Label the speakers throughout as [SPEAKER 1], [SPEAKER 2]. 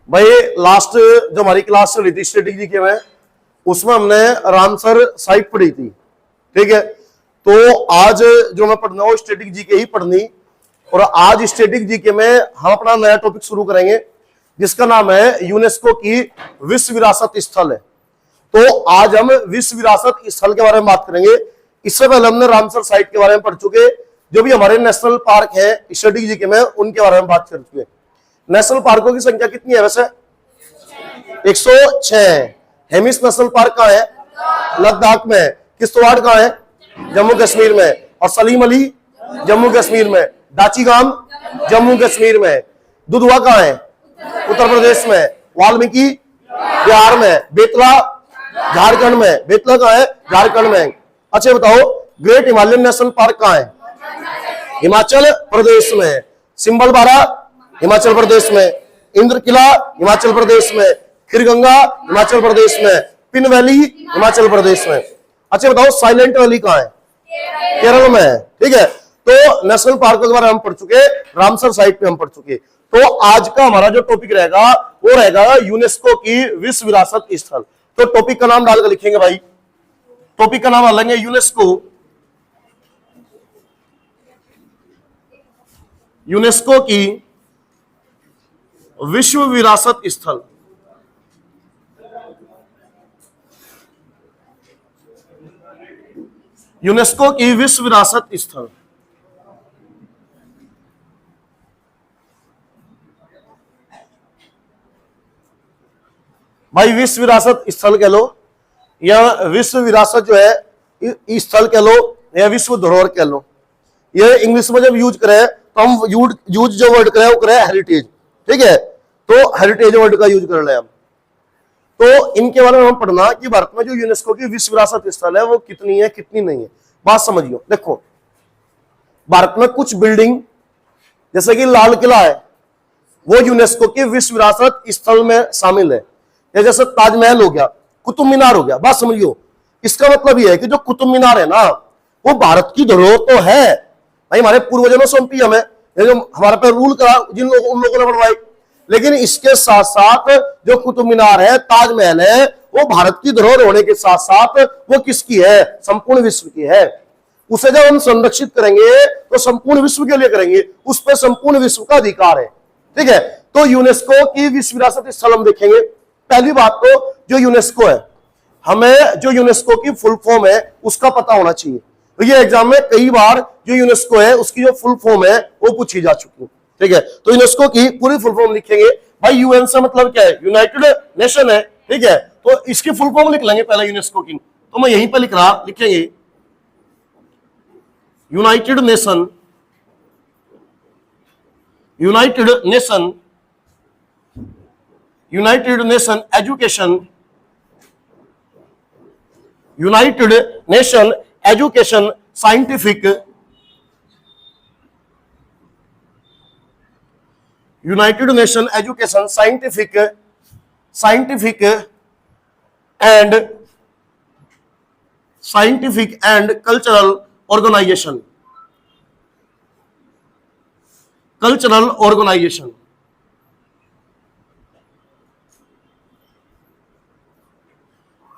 [SPEAKER 1] भाई लास्ट जो हमारी क्लास चली थी स्टैटिक जीके में, उसमें हमने रामसर साइट पढ़ी थी। ठीक है, तो आज जो मैं पढ़ना वो स्टैटिक जीके ही पढ़नी। और आज स्टैटिक जीके में हम अपना नया टॉपिक शुरू करेंगे जिसका नाम है यूनेस्को की विश्व विरासत स्थल है। तो आज हम विश्व विरासत स्थल के बारे में बात करेंगे। इससे पहले हमने रामसर साइट के बारे में पढ़ चुके, जो भी हमारे नेशनल पार्क है स्टैटिक जीके में उनके बारे में बात कर चुके। नेशनल पार्कों की संख्या कितनी है वैसे? 106। हेमिस नेशनल पार्क कहाँ है? लद्दाख में। किश्तवाड़ कहाँ है? जम्मू कश्मीर में। और सलीम अली जम्मू कश्मीर में। दाचीगाम जम्मू कश्मीर में। दुधवा कहाँ है? उत्तर प्रदेश में। वाल्मीकि बिहार में। बेतला झारखंड में। बेतला कहाँ है? झारखंड में। अच्छा बताओ, ग्रेट हिमालयन नेशनल पार्क कहाँ है? हिमाचल प्रदेश में। सिंबल बारा हिमाचल प्रदेश में। इंद्र किला हिमाचल प्रदेश में। खीरगंगा हिमाचल प्रदेश में। पिन वैली हिमाचल प्रदेश में। अच्छा बताओ, साइलेंट वैली कहाँ है? केरल में। ठीक है, तो नेशनल पार्क के बारे में हम पढ़ चुके, रामसर साइट पे हम पढ़ चुके। तो आज का हमारा जो टॉपिक रहेगा वो रहेगा यूनेस्को की विश्व विरासत स्थल। तो टॉपिक का नाम डालकर लिखेंगे भाई, टॉपिक का नाम डालेंगे यूनेस्को, यूनेस्को की विश्व विरासत स्थल। यूनेस्को की विश्व विरासत स्थल। भाई विश्व विरासत स्थल कह लो या विश्व विरासत जो है स्थल कह लो या विश्व धरोहर कह लो। ये इंग्लिश में जब यूज करें तो हम यूज जो वर्ड करें वो करें हेरिटेज। ठीक है, तो हेरिटेज वर्ड का यूज कर ले हम। तो इनके बारे में हम पढ़ना कि भारत में जो यूनेस्को की विश्व विरासत स्थल है वो कितनी है कितनी नहीं है। बात समझियो, देखो भारत में कुछ बिल्डिंग जैसे कि लाल किला है वो यूनेस्को की विश्व विरासत स्थल में शामिल है। या जैसे ताजमहल हो गया, कुतुब मीनार हो गया। बात समझियो, इसका मतलब यह है कि जो कुतुब मीनार है ना वो भारत की धरोहर तो है भाई, हमारे पूर्वजों ने सौंपी हमें, जो हमारे पे रूल करा उन लोगों ने बनवाई। लेकिन इसके साथ साथ जो कुतुब मीनार है, ताजमहल है, वो भारत की धरोहर होने के साथ साथ वो किसकी है? संपूर्ण विश्व की है। उसे जब हम संरक्षित करेंगे तो संपूर्ण विश्व के लिए करेंगे, उस पर संपूर्ण विश्व का अधिकार है। ठीक है, तो यूनेस्को की विश्व विरासत स्थल हम देखेंगे। पहली बात तो जो यूनेस्को है, हमें जो यूनेस्को की फुल फॉर्म है उसका पता होना चाहिए। तो ये एग्जाम में कई बार जो यूनेस्को है उसकी जो फुल फॉर्म है वो पूछी जा चुकी है। ठीक है, तो यूनेस्को की पूरी फुल फॉर्म लिखेंगे। भाई यूएन से मतलब क्या है? यूनाइटेड नेशन है। ठीक है, तो इसकी फुल फॉर्म लिख लेंगे पहले यूनेस्को की। तो मैं यहीं पर लिख रहा, लिखेंगे United Nation, United Nation, United Nation Education, United Nation Education Scientific, United Nation Education Scientific, Scientific and Cultural Organisation, Cultural Organisation.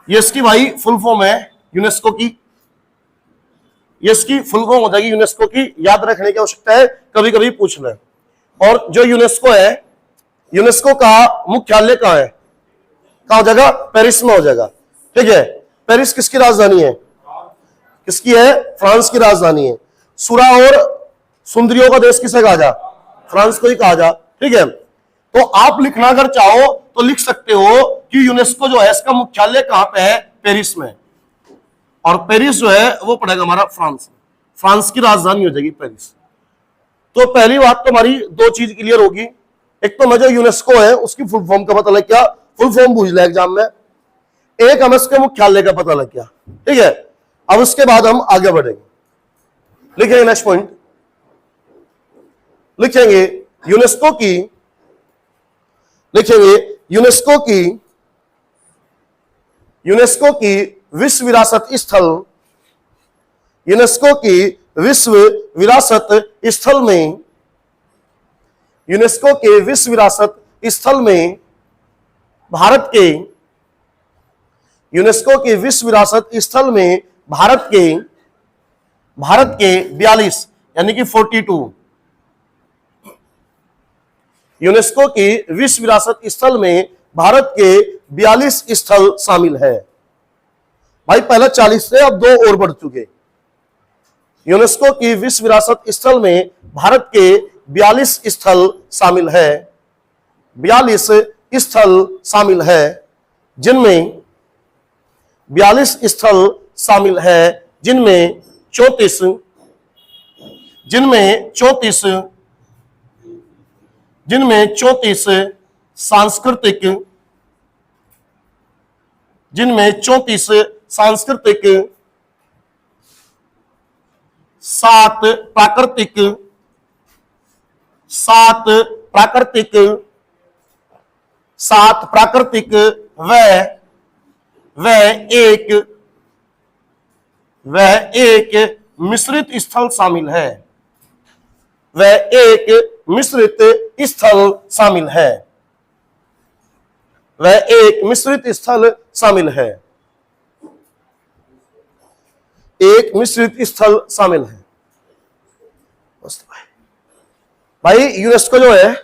[SPEAKER 1] ये इसकी भाई फुल फॉर्म है यूनेस्को की। ये इसकी फुल फॉर्म हो जाएगी यूनेस्को की, याद रखने की आवश्यकता है, कभी कभी पूछ ले। और जो यूनेस्को है, यूनेस्को का मुख्यालय कहाँ है? कहाँ हो जाएगा? पेरिस में हो जाएगा। ठीक है, पेरिस किसकी राजधानी है? किसकी है? फ्रांस की राजधानी है। सुरा और सुंदरियों का देश किसे कहा जा? फ्रांस को ही कहा जा। ठीक है, तो आप लिखना अगर चाहो तो लिख सकते हो कि यूनेस्को जो है इसका मुख्यालय कहां पे है? पेरिस में। और पेरिस जो है वो पड़ेगा हमारा फ्रांस में। फ्रांस की राजधानी हो जाएगी पेरिस। तो पहली बात तो हमारी दो चीज क्लियर होगी। एक तो मैं जो यूनेस्को है उसकी फुल फॉर्म का पता लग गया, फुल फॉर्म पूछ लिया एग्जाम में। एक हमें इसके मुख्यालय का पता लग गया। ठीक है, अब उसके बाद हम आगे बढ़ेंगे। लिखेंगे नेक्स्ट पॉइंट, लिखेंगे यूनेस्को की, लिखेंगे यूनेस्को की, यूनेस्को की विश्व विरासत स्थल, यूनेस्को की विश्व विरासत स्थल में, यूनेस्को के विश्व विरासत स्थल में भारत के यूनेस्को की विश्व विरासत स्थल में भारत के 42 यानी कि 42 यूनेस्को की विश्व विरासत स्थल में भारत के 42 स्थल शामिल है। भाई पहला 40 से अब 2 और बढ़ चुके। यूनेस्को की विश्व विरासत स्थल में भारत के 42 स्थल शामिल है, 42 स्थल शामिल है, जिनमें 42 स्थल शामिल है, जिनमें 34 सांस्कृतिक, 7 प्राकृतिक, 7 प्राकृतिक व एक मिश्रित स्थल शामिल है, वह एक मिश्रित स्थल शामिल है, वह एक मिश्रित स्थल शामिल है, एक मिश्रित स्थल शामिल है। भाई यूनेस्को जो है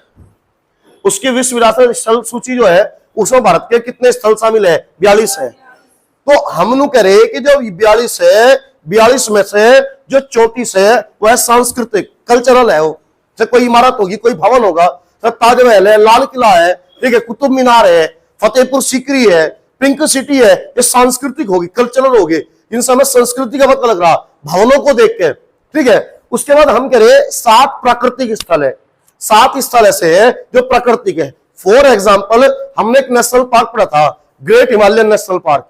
[SPEAKER 1] उसकी विश्व विरासत स्थल सूची जो है उसमें भारत के कितने स्थल शामिल है? 42 है। तो हम नु कह रहे कि जो 42 है, 42 में से जो 34 है वह सांस्कृतिक कल्चरल है। वो चाहे कोई इमारत होगी, कोई भवन होगा, ताजमहल है, लाल किला है, ठीक है, कुतुब मीनार है, फतेहपुर सीकरी है, पिंक सिटी है, ये सांस्कृतिक होगी, कल्चरल होगी, इन समय संस्कृति का पता लग रहा भवनों को देख के, ठीक है। उसके बाद हम कह रहे 7 प्राकृतिक स्थल है, 7 स्थल ऐसे है जो प्राकृतिक है। फॉर एग्जाम्पल हमने एक नेशनल पार्क पढ़ा था, great Himalayan national park.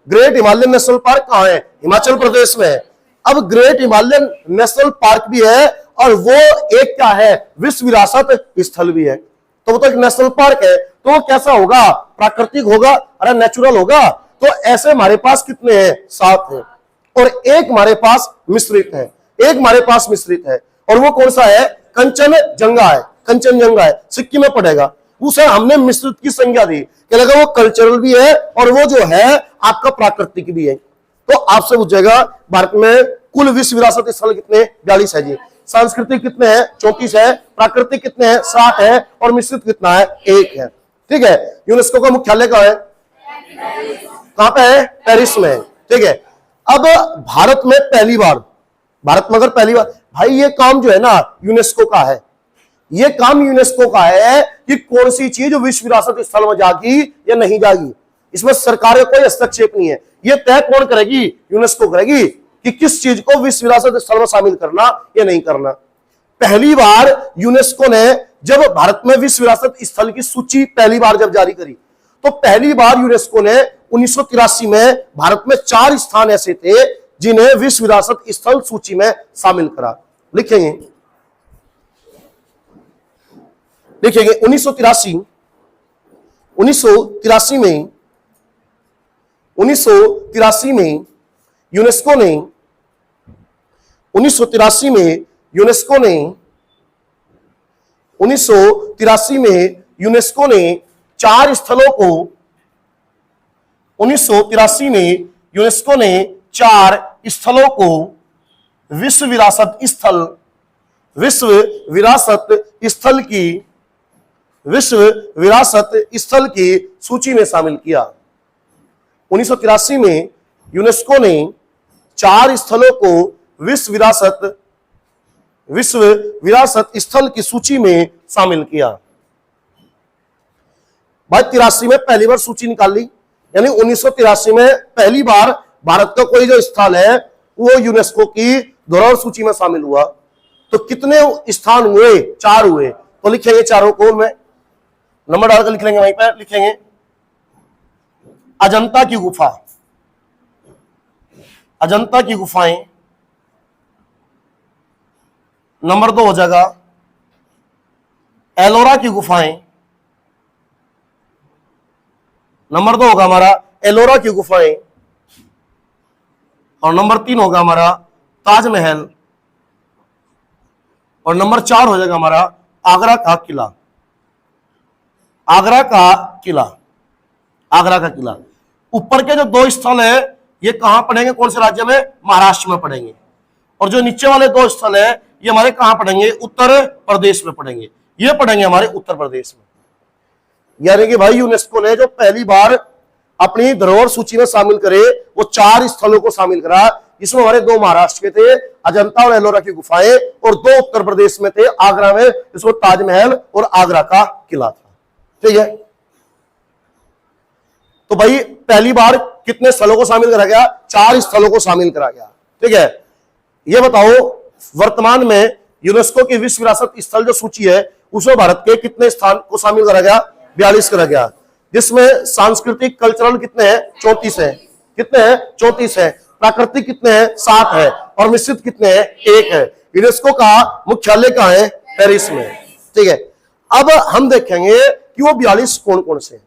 [SPEAKER 1] Great Himalayan national park कहां है? हिमाचल प्रदेश में है। अब ग्रेट हिमालयन नेशनल पार्क भी है और वो एक क्या है? विश्व विरासत स्थल भी है। तो वो तो एक नेशनल पार्क है, तो वो कैसा होगा? प्राकृतिक होगा, अरे नेचुरल होगा। तो ऐसे हमारे पास कितने हैं? 7 है। और एक हमारे पास मिश्रित है, एक हमारे पास मिश्रित है, और वो कौन सा है? कंचनजंगा है, कंचनजंगा है, सिक्किम में पड़ेगा। उसे हमने मिश्रित की संज्ञा दी कि लगा वो कल्चरल भी है और वो जो है आपका प्राकृतिक भी है। तो आपसे पूछेगा भारत में कुल विश्व विरासत स्थल कितने? 42 है जी। सांस्कृतिक कितने हैं? 34 है। प्राकृतिक कितने हैं? 7 है। और मिश्रित कितना है? 1 है। ठीक है। यूनेस्को का मुख्यालय कहां है? कहां पे है? पेरिस में। ठीक है। अब भारत में पहली बार, भारत में अगर पहली बार, भाई ये काम जो है ना यूनेस्को का है, ये काम यूनेस्को का है कि कौन सी चीज विश्व विरासत स्थल में जाएगी या नहीं जाएगी। इसमें सरकार का कोई हस्तक्षेप नहीं है। ये तय कौन करेगी? यूनेस्को करेगी कि किस चीज को विश्व विरासत स्थल में शामिल करना या नहीं करना। पहली बार यूनेस्को ने जब भारत में विश्व विरासत स्थल की सूची पहली बार जब जारी करी, तो पहली बार यूनेस्को ने 1983 में भारत में 4 स्थान ऐसे थे जिन्हें विश्व विरासत स्थल सूची में शामिल करा। लिखेंगे 1983 में यूनेस्को ने 4 स्थलों को 1983 में यूनेस्को ने 4 स्थलों को विश्व विरासत स्थल की सूची में शामिल किया। 1983 में यूनेस्को ने 4 स्थलों को विश्व विरासत स्थल की सूची में शामिल किया। भाई 83 में पहली बार सूची निकाल ली, यानी 1983 में पहली बार भारत का कोई जो स्थल है वो यूनेस्को की धरोहर सूची में शामिल हुआ। तो कितने स्थान हुए? 4 हुए। तो लिखेंगे चारों को, मैं नंबर डालकर लिख लेंगे, वहीं पर लिखेंगे अजंता की गुफा, अजंता की गुफाएं। नंबर 2 हो जाएगा एलोरा की गुफाएं। नंबर 2 होगा हमारा एलोरा की गुफाएं। और नंबर 3 होगा हमारा ताजमहल। और नंबर 4 हो जाएगा हमारा आगरा का किला, आगरा का किला। आगरा का किला। ऊपर के जो 2 स्थल है ये कहां पड़ेंगे, कौन से राज्य में, महाराष्ट्र में पड़ेंगे। और जो नीचे वाले 2 स्थल है ये हमारे कहां पड़ेंगे, उत्तर प्रदेश में पड़ेंगे। ये पड़ेंगे हमारे उत्तर प्रदेश में। यानी कि भाई यूनेस्को ने जो पहली बार अपनी धरोहर सूची में शामिल करे वो 4 स्थलों को शामिल करा। इसमें हमारे 2 महाराष्ट्र के थे, अजंता और एलोरा की गुफाएं, और 2 उत्तर प्रदेश में थे, आगरा में इसको ताजमहल और आगरा का किला था। ठीक है, तो भाई पहली बार कितने स्थलों को शामिल करा गया, 4 स्थलों को शामिल करा गया। ठीक है, ये बताओ वर्तमान में यूनेस्को की विश्व विरासत स्थल जो सूची है उसमें भारत के कितने स्थान को शामिल करा गया, 42 करा गया। जिसमें सांस्कृतिक कल्चरल कितने हैं, 34 है। कितने हैं, 34 है। प्राकृतिक कितने हैं, 7 है। और मिश्रित कितने हैं, 1 है। यूनेस्को का मुख्यालय कहां है, पेरिस में। ठीक है, अब हम देखेंगे कि वो 42 कौन कौन से हैं।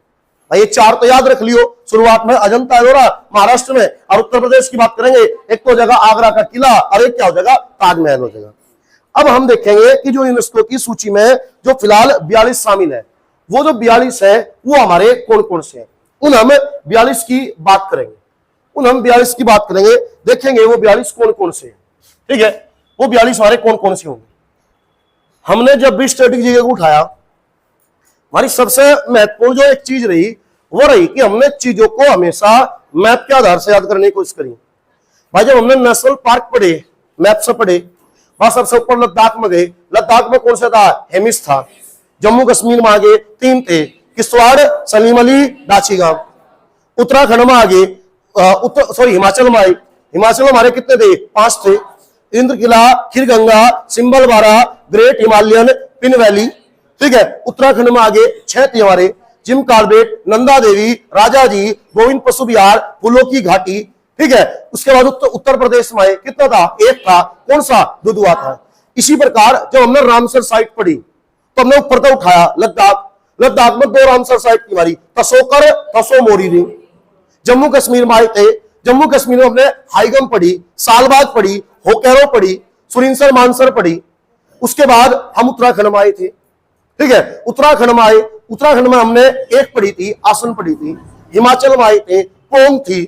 [SPEAKER 1] भाई ये 4 तो याद रख लियो, शुरुआत में अजंता एलोरा महाराष्ट्र में, और उत्तर प्रदेश की बात करेंगे, एक तो हो जाएगा आगरा का किला और एक क्या हो जाएगा, ताजमहल हो जाएगा। अब हम देखेंगे कि जो यूनेस्को की सूची में जो फिलहाल 42 शामिल है, वो जो 42 है वो हमारे कौन कौन से हैं, उन हम 42 की बात करेंगे। देखेंगे वो 42 कौन कौन से हैं। ठीक है, वो 42 हमारे कौन कौन से होंगे। हमने जब भी स्ट्रेटेजी को उठाया, हमारी सबसे महत्वपूर्ण जो एक चीज रही वो रही कि हमने चीजों को हमेशा मैप के आधार से याद करने की कोशिश करी। भाई जब हमने नेशनल पार्क पढ़े, मैप से पढ़े, वहां सबसे ऊपर लद्दाख में गए। लद्दाख में कौन सा था, हेमिस था। जम्मू कश्मीर में आगे 3 थे, किश्तवाड़, सलीम अली, डाचीगांव। उत्तराखंड में आगे हिमाचल में आए, हिमाचल में हमारे कितने थे, 5 थे। इंद्र किला, खीरगंगा, सिंबल बारा, ग्रेट हिमालयन, पिन वैली। ठीक है, उत्तराखंड में आगे 6 थे हमारे, जिम कार्बेट, नंदा देवी, राजा जी, गोविंद पशु विहार, फूलों की घाटी। ठीक है, उसके बाद उत्तर प्रदेश में आए, कितना था, 1 था। कौन सा, दुधवा था। इसी प्रकार जब हमने रामसर साइट पढ़ी तो हमने ऊपर तक उठाया लद्दाख में 2 रामसर साइट की बारी, तसोकर, तसो मोरीरी। जम्मू कश्मीर में आए थे, जम्मू कश्मीर में हमने हाईगम पढ़ी, सालबाग पढ़ी, होकेरो पढ़ी, सुरिनसर मानसर पढ़ी। उसके बाद हम उत्तराखंड में आए थे। ठीक है, उत्तराखंड में आए, उत्तराखंड में हमने 1 पढ़ी थी, आसन पढ़ी थी। हिमाचल में आए थे, पोंग थी,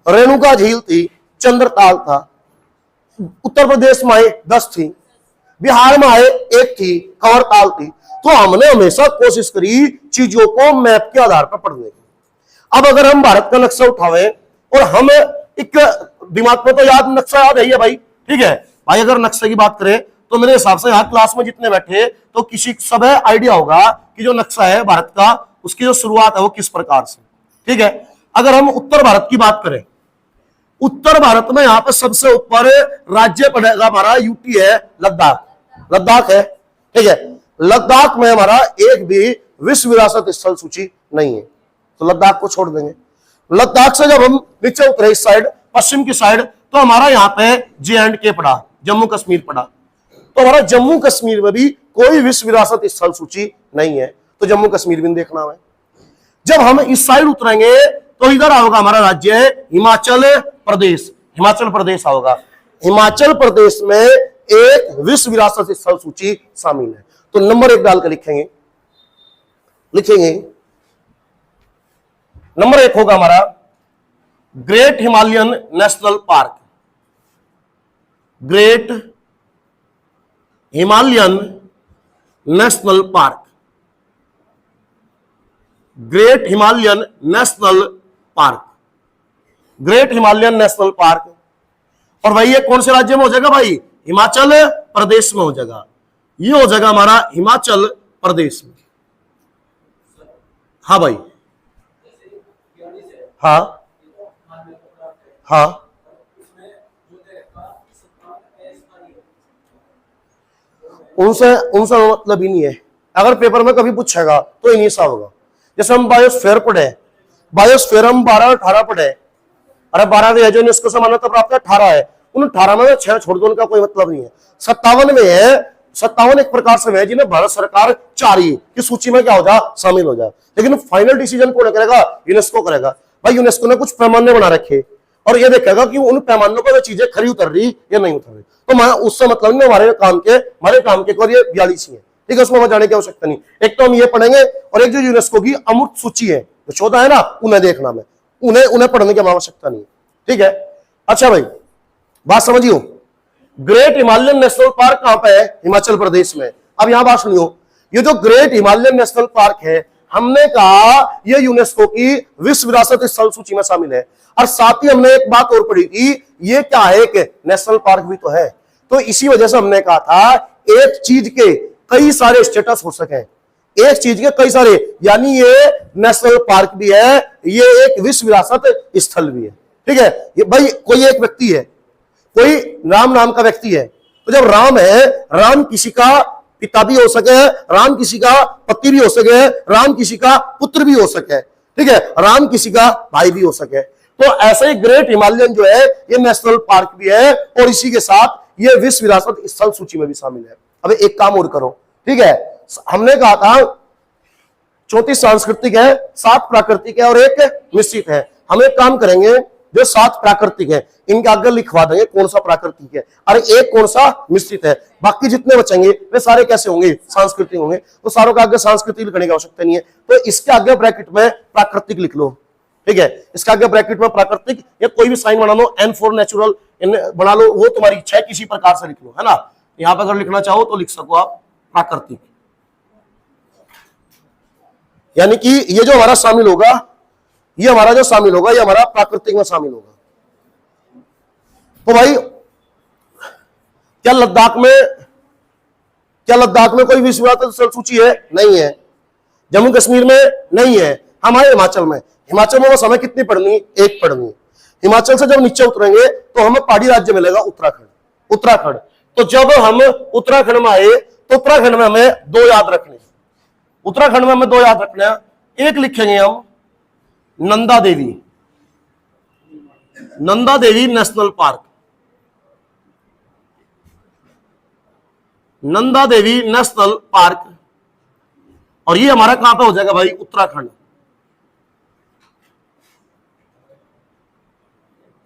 [SPEAKER 1] रेणुका झील थी, चंद्रताल था। उत्तर प्रदेश में आए 10 थी। बिहार में आए 1 थी, कंवरताल थी। तो हमने हमेशा कोशिश करी चीजों को मैप के आधार पर पढ़ने की। अब अगर हम भारत का नक्शा उठावे और हम एक दिमाग में तो याद नक्शा याद है भाई। ठीक है भाई, अगर नक्शे की बात करें तो मेरे हिसाब से यहाँ क्लास में जितने बैठे तो किसी सब आइडिया होगा कि जो नक्शा है भारत का, उसकी जो शुरुआत है वो किस प्रकार से। ठीक है, अगर हम उत्तर भारत की बात करें, उत्तर भारत में यहाँ पे सबसे ऊपर राज्य पड़ेगा हमारा यूटी है, लद्दाख है। ठीक है, लद्दाख में हमारा एक भी विश्व विरासत स्थल सूची नहीं है, तो लद्दाख को छोड़ देंगे। लद्दाख से जब हम नीचे उतरे इस साइड, पश्चिम की साइड, तो हमारा यहाँ पे J&K पड़ा, जम्मू कश्मीर पड़ा। तो हमारा जम्मू कश्मीर में भी कोई विश्व विरासत स्थल सूची नहीं है, तो जम्मू कश्मीर भी देखना है। जब हम इस साइड उतरेंगे तो इधर होगा हमारा राज्य है हिमाचल प्रदेश, हिमाचल प्रदेश होगा। हिमाचल प्रदेश में एक विश्व विरासत स्थल सूची शामिल है, तो नंबर 1 डालकर लिखेंगे। नंबर 1 होगा हमारा great Himalayan national park. Great Himalayan national park, great Himalayan national park, great Himalayan national park. और भाई ये कौन से राज्य में हो जाएगा भाई, हिमाचल प्रदेश में हो जाएगा। ये हो जाएगा हमारा हिमाचल प्रदेश में। हाँ भाई, हाँ हाँ, उनसे मतलब ही नहीं है। अगर पेपर में कभी पूछेगा तो इन्हीं सा होगा। जैसे हम बायोस्फीयर पढ़े, बायोस्फीयर हम 12-18 पढ़े, अरे 12 है जो यूनेस्को से मान्यता प्राप्त है, 18 है। उन 18 में 6 छोड़ दो, उनका कोई मतलब नहीं है। 57 में है, 57 एक प्रकार से है जिन्हें भारत सरकार चाह रही है कि सूची में क्या हो जाए, शामिल हो जाए। लेकिन फाइनल डिसीजन कौन करेगा, यूनेस्को करेगा। भाई यूनेस्को ने कुछ पैमाने बना रखे और ये देखेगा कि उन पैमानों पर चीजें खरी उतर रही या नहीं उतर रही। तो उससे मतलब नहीं, हमारे काम के और ये 42 ही है। ठीक है, उसमें जाने की आवश्यकता नहीं। एक तो हम ये पढ़ेंगे और एक जो यूनेस्को की अमूर्त सूची है जो 14 है ना, उन्हें देखना मैं, उन्हें पढ़ने की आवश्यकता नहीं है। ठीक है, अच्छा भाई बात समझियो। ग्रेट हिमालयन नेशनल पार्क कहां पे है? हिमाचल प्रदेश में। अब यहां बात सुनियो, ये जो ग्रेट हिमालयन नेशनल पार्क है, हमने कहा ये यूनेस्को की विश्व विरासत स्थल सूची में शामिल है। और साथ ही हमने एक बात और पढ़ी थी, ये क्या है कि नेशनल पार्क भी तो है। तो इसी वजह से हमने कहा था एक चीज के कई सारे स्टेटस हो सके, एक चीज के कई सारे, यानी ये नेशनल पार्क भी है, ये एक विश्व विरासत स्थल भी है। ठीक है, ये भाई कोई एक व्यक्ति है, कोई राम नाम का व्यक्ति है, तो जब राम है, राम किसी का पिता भी हो सके, राम किसी का पति भी हो सके, राम किसी का पुत्र भी हो सके, ठीक है, राम किसी का भाई भी हो सके। तो ऐसे ही ग्रेट हिमालयन जो है ये नेशनल पार्क भी है और इसी के साथ ये विश्व विरासत स्थल सूची में भी शामिल है। अब एक काम और करो, ठीक है, हमने कहा था 34 सांस्कृतिक है, 7 प्राकृतिक है और 1 मिश्रित है। हम एक काम करेंगे, जो 7 प्राकृतिक है इनके आगे लिखवा देंगे कौन सा प्राकृतिक है और 1 कौन सा मिश्रित है। बाकी जितने बचेंगे वे सारे कैसे होंगे? सांस्कृतिक होंगे। तो सारों के आगे सांस्कृतिक लिखने की आवश्यकता नहीं है, तो इसके आगे ब्रैकेट में प्राकृतिक लिख लो। ठीक है, इसके आगे ब्रैकेट में प्राकृतिक या कोई भी साइन बना लो, N फॉर नेचुरल बना लो, वो तुम्हारी इच्छा है, किसी प्रकार से लिख लो, है ना। यहां पर अगर लिखना चाहो तो लिख सको आप प्राकृतिक, यानी कि ये जो हमारा शामिल होगा, ये हमारा जो शामिल होगा, ये हमारा प्राकृतिक में शामिल होगा। तो भाई क्या लद्दाख में कोई विश्व विरासत स्थल सूची है? नहीं है। जम्मू कश्मीर में नहीं है। हमारे हिमाचल में बस हमें कितनी पढ़नी? 1 पढ़नी। हिमाचल से जब नीचे उतरेंगे तो हमें पहाड़ी राज्य मिलेगा उत्तराखंड। तो जब हम उत्तराखंड में आए तो उत्तराखंड में हमें 2 याद रखने, एक लिखेंगे हम Nanda Devi national park, Nanda Devi national park, और ये हमारा कहां पे हो जाएगा भाई? उत्तराखंड।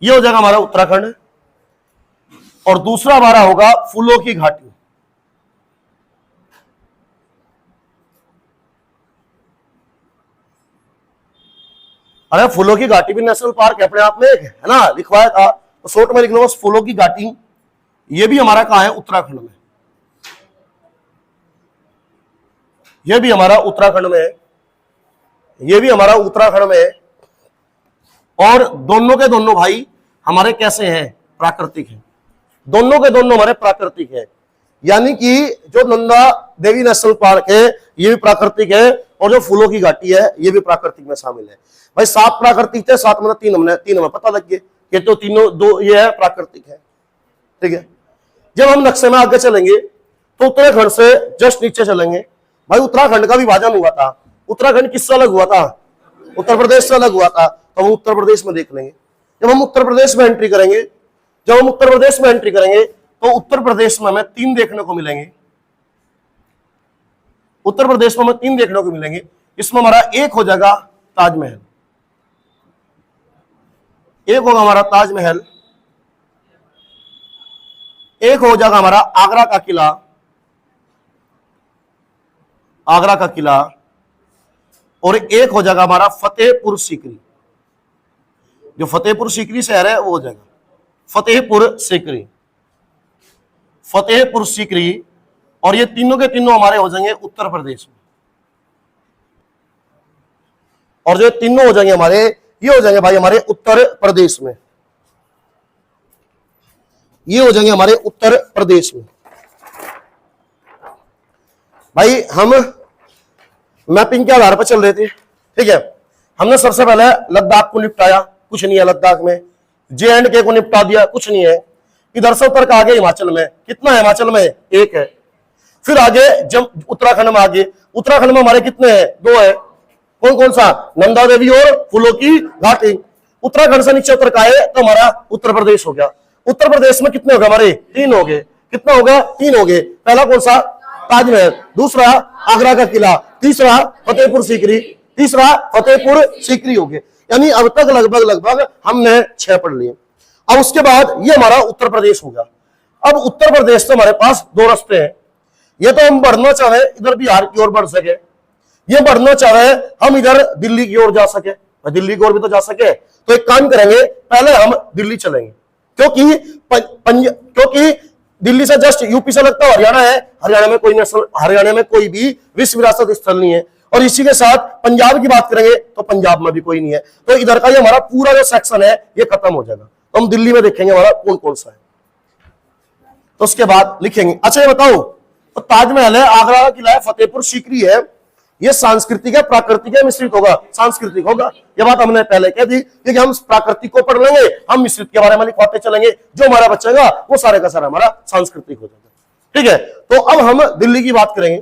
[SPEAKER 1] ये हो जाएगा हमारा उत्तराखंड। और दूसरा हमारा होगा फूलों की घाटी। अरे फूलों की घाटी भी नेशनल पार्क है अपने आप में, है ना, लिखवाया था तो शॉर्ट में लिख लो बस फूलों की घाटी। ये भी हमारा कहां है? उत्तराखंड में। ये भी हमारा उत्तराखंड में है। और दोनों के दोनों भाई हमारे कैसे हैं? प्राकृतिक हैं। दोनों के दोनों हमारे प्राकृतिक है, यानी कि जो नंदा देवी नेशनल पार्क है ये भी प्राकृतिक है और जो फूलों की घाटी है ये भी प्राकृतिक में शामिल है। भाई 7 प्राकृतिक थे, 7 में 3 हमें पता लग गए कि तो तीनों 2 ये है प्राकृतिक है। ठीक है, जब हम नक्शे में आगे चलेंगे तो उत्तराखंड से जस्ट नीचे चलेंगे। भाई उत्तराखंड का विभाजन हुआ था, उत्तराखंड किससे अलग हुआ था? उत्तर प्रदेश से अलग हुआ था। तो हम उत्तर प्रदेश में देख लेंगे। जब हम उत्तर प्रदेश में एंट्री करेंगे तो उत्तर प्रदेश में हमें 3 देखने को मिलेंगे। इसमें हमारा एक हो जाएगा ताजमहल, एक होगा हमारा ताजमहल, एक हो जाएगा हमारा आगरा का किला, और एक हो जाएगा हमारा फतेहपुर सीकरी। जो फतेहपुर सीकरी शहर है वो हो जाएगा फतेहपुर सीकरी। और ये तीनों के तीनों हमारे हो जाएंगे उत्तर प्रदेश में। और जो तीनों हो जाएंगे हमारे, ये हो जाएंगे भाई हमारे उत्तर प्रदेश में। ये हो जाएंगे हमारे उत्तर प्रदेश में। भाई हम मैपिंग के आधार पर चल रहे थे। ठीक है, हमने सबसे पहले लद्दाख को निपटाया, कुछ नहीं है लद्दाख में। J&K को निपटा दिया, कुछ नहीं है। इधर से उतर के आगे हिमाचल में कितना है? हिमाचल में 1 है। फिर आगे जब उत्तराखंड में आगे, उत्तराखंड में हमारे कितने हैं? 2 है। कौन कौन सा? नंदा देवी और फूलों की घाटी। उत्तराखंड से नीचे उतर के आए तो हमारा उत्तर प्रदेश हो गया। उत्तर प्रदेश में कितने हो गए हमारे? 3 हो गए। कितना होगा? 3 हो गए। पहला कौन सा? ताजमहल, दूसरा आगरा का किला, तीसरा फतेहपुर सीकरी हो गए। यानी अब तक लगभग हमने 6 पढ़ लिए। अब उसके बाद ये हमारा उत्तर प्रदेश हो गया। अब उत्तर प्रदेश से हमारे पास 2 रास्ते हैं। ये तो हम बढ़ना चाहे इधर बिहार की ओर बढ़ सके, ये बढ़ना चाह रहे हैं हम इधर दिल्ली की ओर जा सके, दिल्ली की ओर भी तो जा सके। तो एक काम करेंगे, पहले हम दिल्ली चलेंगे, क्योंकि दिल्ली से जस्ट यूपी से लगता हरियाणा है, हरियाणा में कोई भी विश्व विरासत स्थल नहीं है। और इसी के साथ पंजाब की बात करेंगे तो पंजाब में भी कोई नहीं है। तो इधर का ये हमारा पूरा जो सेक्शन है ये खत्म हो जाएगा। तो हम दिल्ली में देखेंगे हमारा कौन कौन सा है, तो उसके बाद लिखेंगे। अच्छा ये बताओ, तो ताजमहल है, आगरा का किला है, फतेहपुर सीकरी है, ये सांस्कृतिक है प्राकृतिक है मिश्रित होगा? सांस्कृतिक होगा। ये बात हमने पहले कह दी, क्योंकि हम प्राकृतिक को पढ़ लेंगे, हम मिश्रित के बारे में लिखवाते चलेंगे, जो हमारा बचेगा वो सारे का सारा हमारा सांस्कृतिक हो जाएगा। ठीक है, तो अब हम दिल्ली की बात करेंगे।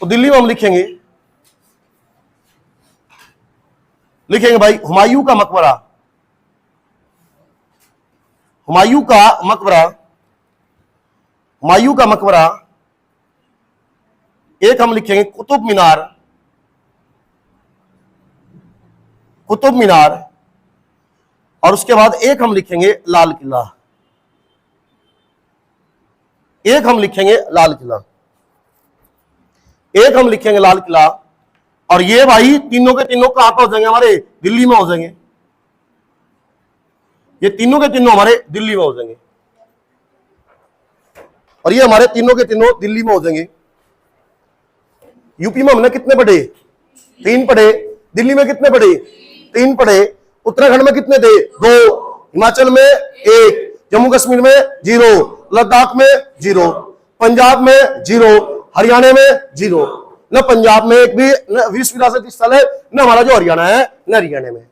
[SPEAKER 1] तो दिल्ली में हम लिखेंगे भाई हुमायूं का मकबरा, हुमायूं का मकबरा, हुमायूं का मकबरा। एक हम लिखेंगे कुतुब मीनार, कुतुब मीनार। और उसके बाद एक हम लिखेंगे लाल किला, एक हम लिखेंगे लाल किला, एक हम लिखेंगे लाल किला। और ये भाई तीनों के तीनों कहां पर हो जाएंगे? हमारे दिल्ली में हो जाएंगे। ये तीनों के तीनों हमारे दिल्ली में हो जाएंगे, और ये हमारे तीनों के तीनों दिल्ली में हो जाएंगे। यूपी में हमने कितने पढ़े? 3 पढ़े। दिल्ली में कितने पढ़े? 3 पढ़े। उत्तराखंड में कितने थे? 2। हिमाचल में 1, जम्मू कश्मीर में 0, लद्दाख में 0, पंजाब में 0, हरियाणा में 0। न पंजाब में एक भी विश्व विरासत स्थल है, न हमारा जो हरियाणा है न हरियाणा में।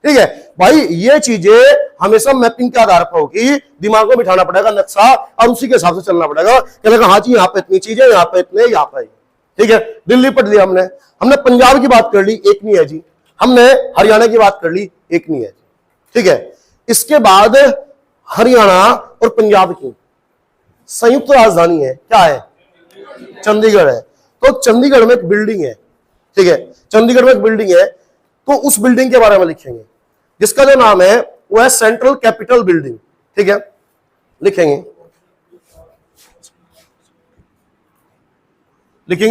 [SPEAKER 1] ठीक है भाई, ये चीजें हमेशा मैपिंग के आधार पर होगी, दिमाग में बिठाना पड़ेगा नक्शा, और उसी के हिसाब से चलना पड़ेगा। कहना हाँ जी यहाँ पे इतनी चीजें, यहाँ पे इतने, यहाँ पे। ठीक है, दिल्ली पढ़ लिया हमने पंजाब की बात कर ली, एक नहीं है जी। हमने हरियाणा की बात कर ली, एक नहीं है। ठीक है, इसके बाद हरियाणा और पंजाब की संयुक्त राजधानी है, क्या है? चंडीगढ़ है। तो चंडीगढ़ में एक बिल्डिंग है, ठीक है, चंडीगढ़ में एक बिल्डिंग है, तो उस बिल्डिंग के बारे में लिखेंगे, जिसका जो नाम है वो है सेंट्रल कैपिटल बिल्डिंग। ठीक है, लिखेंगे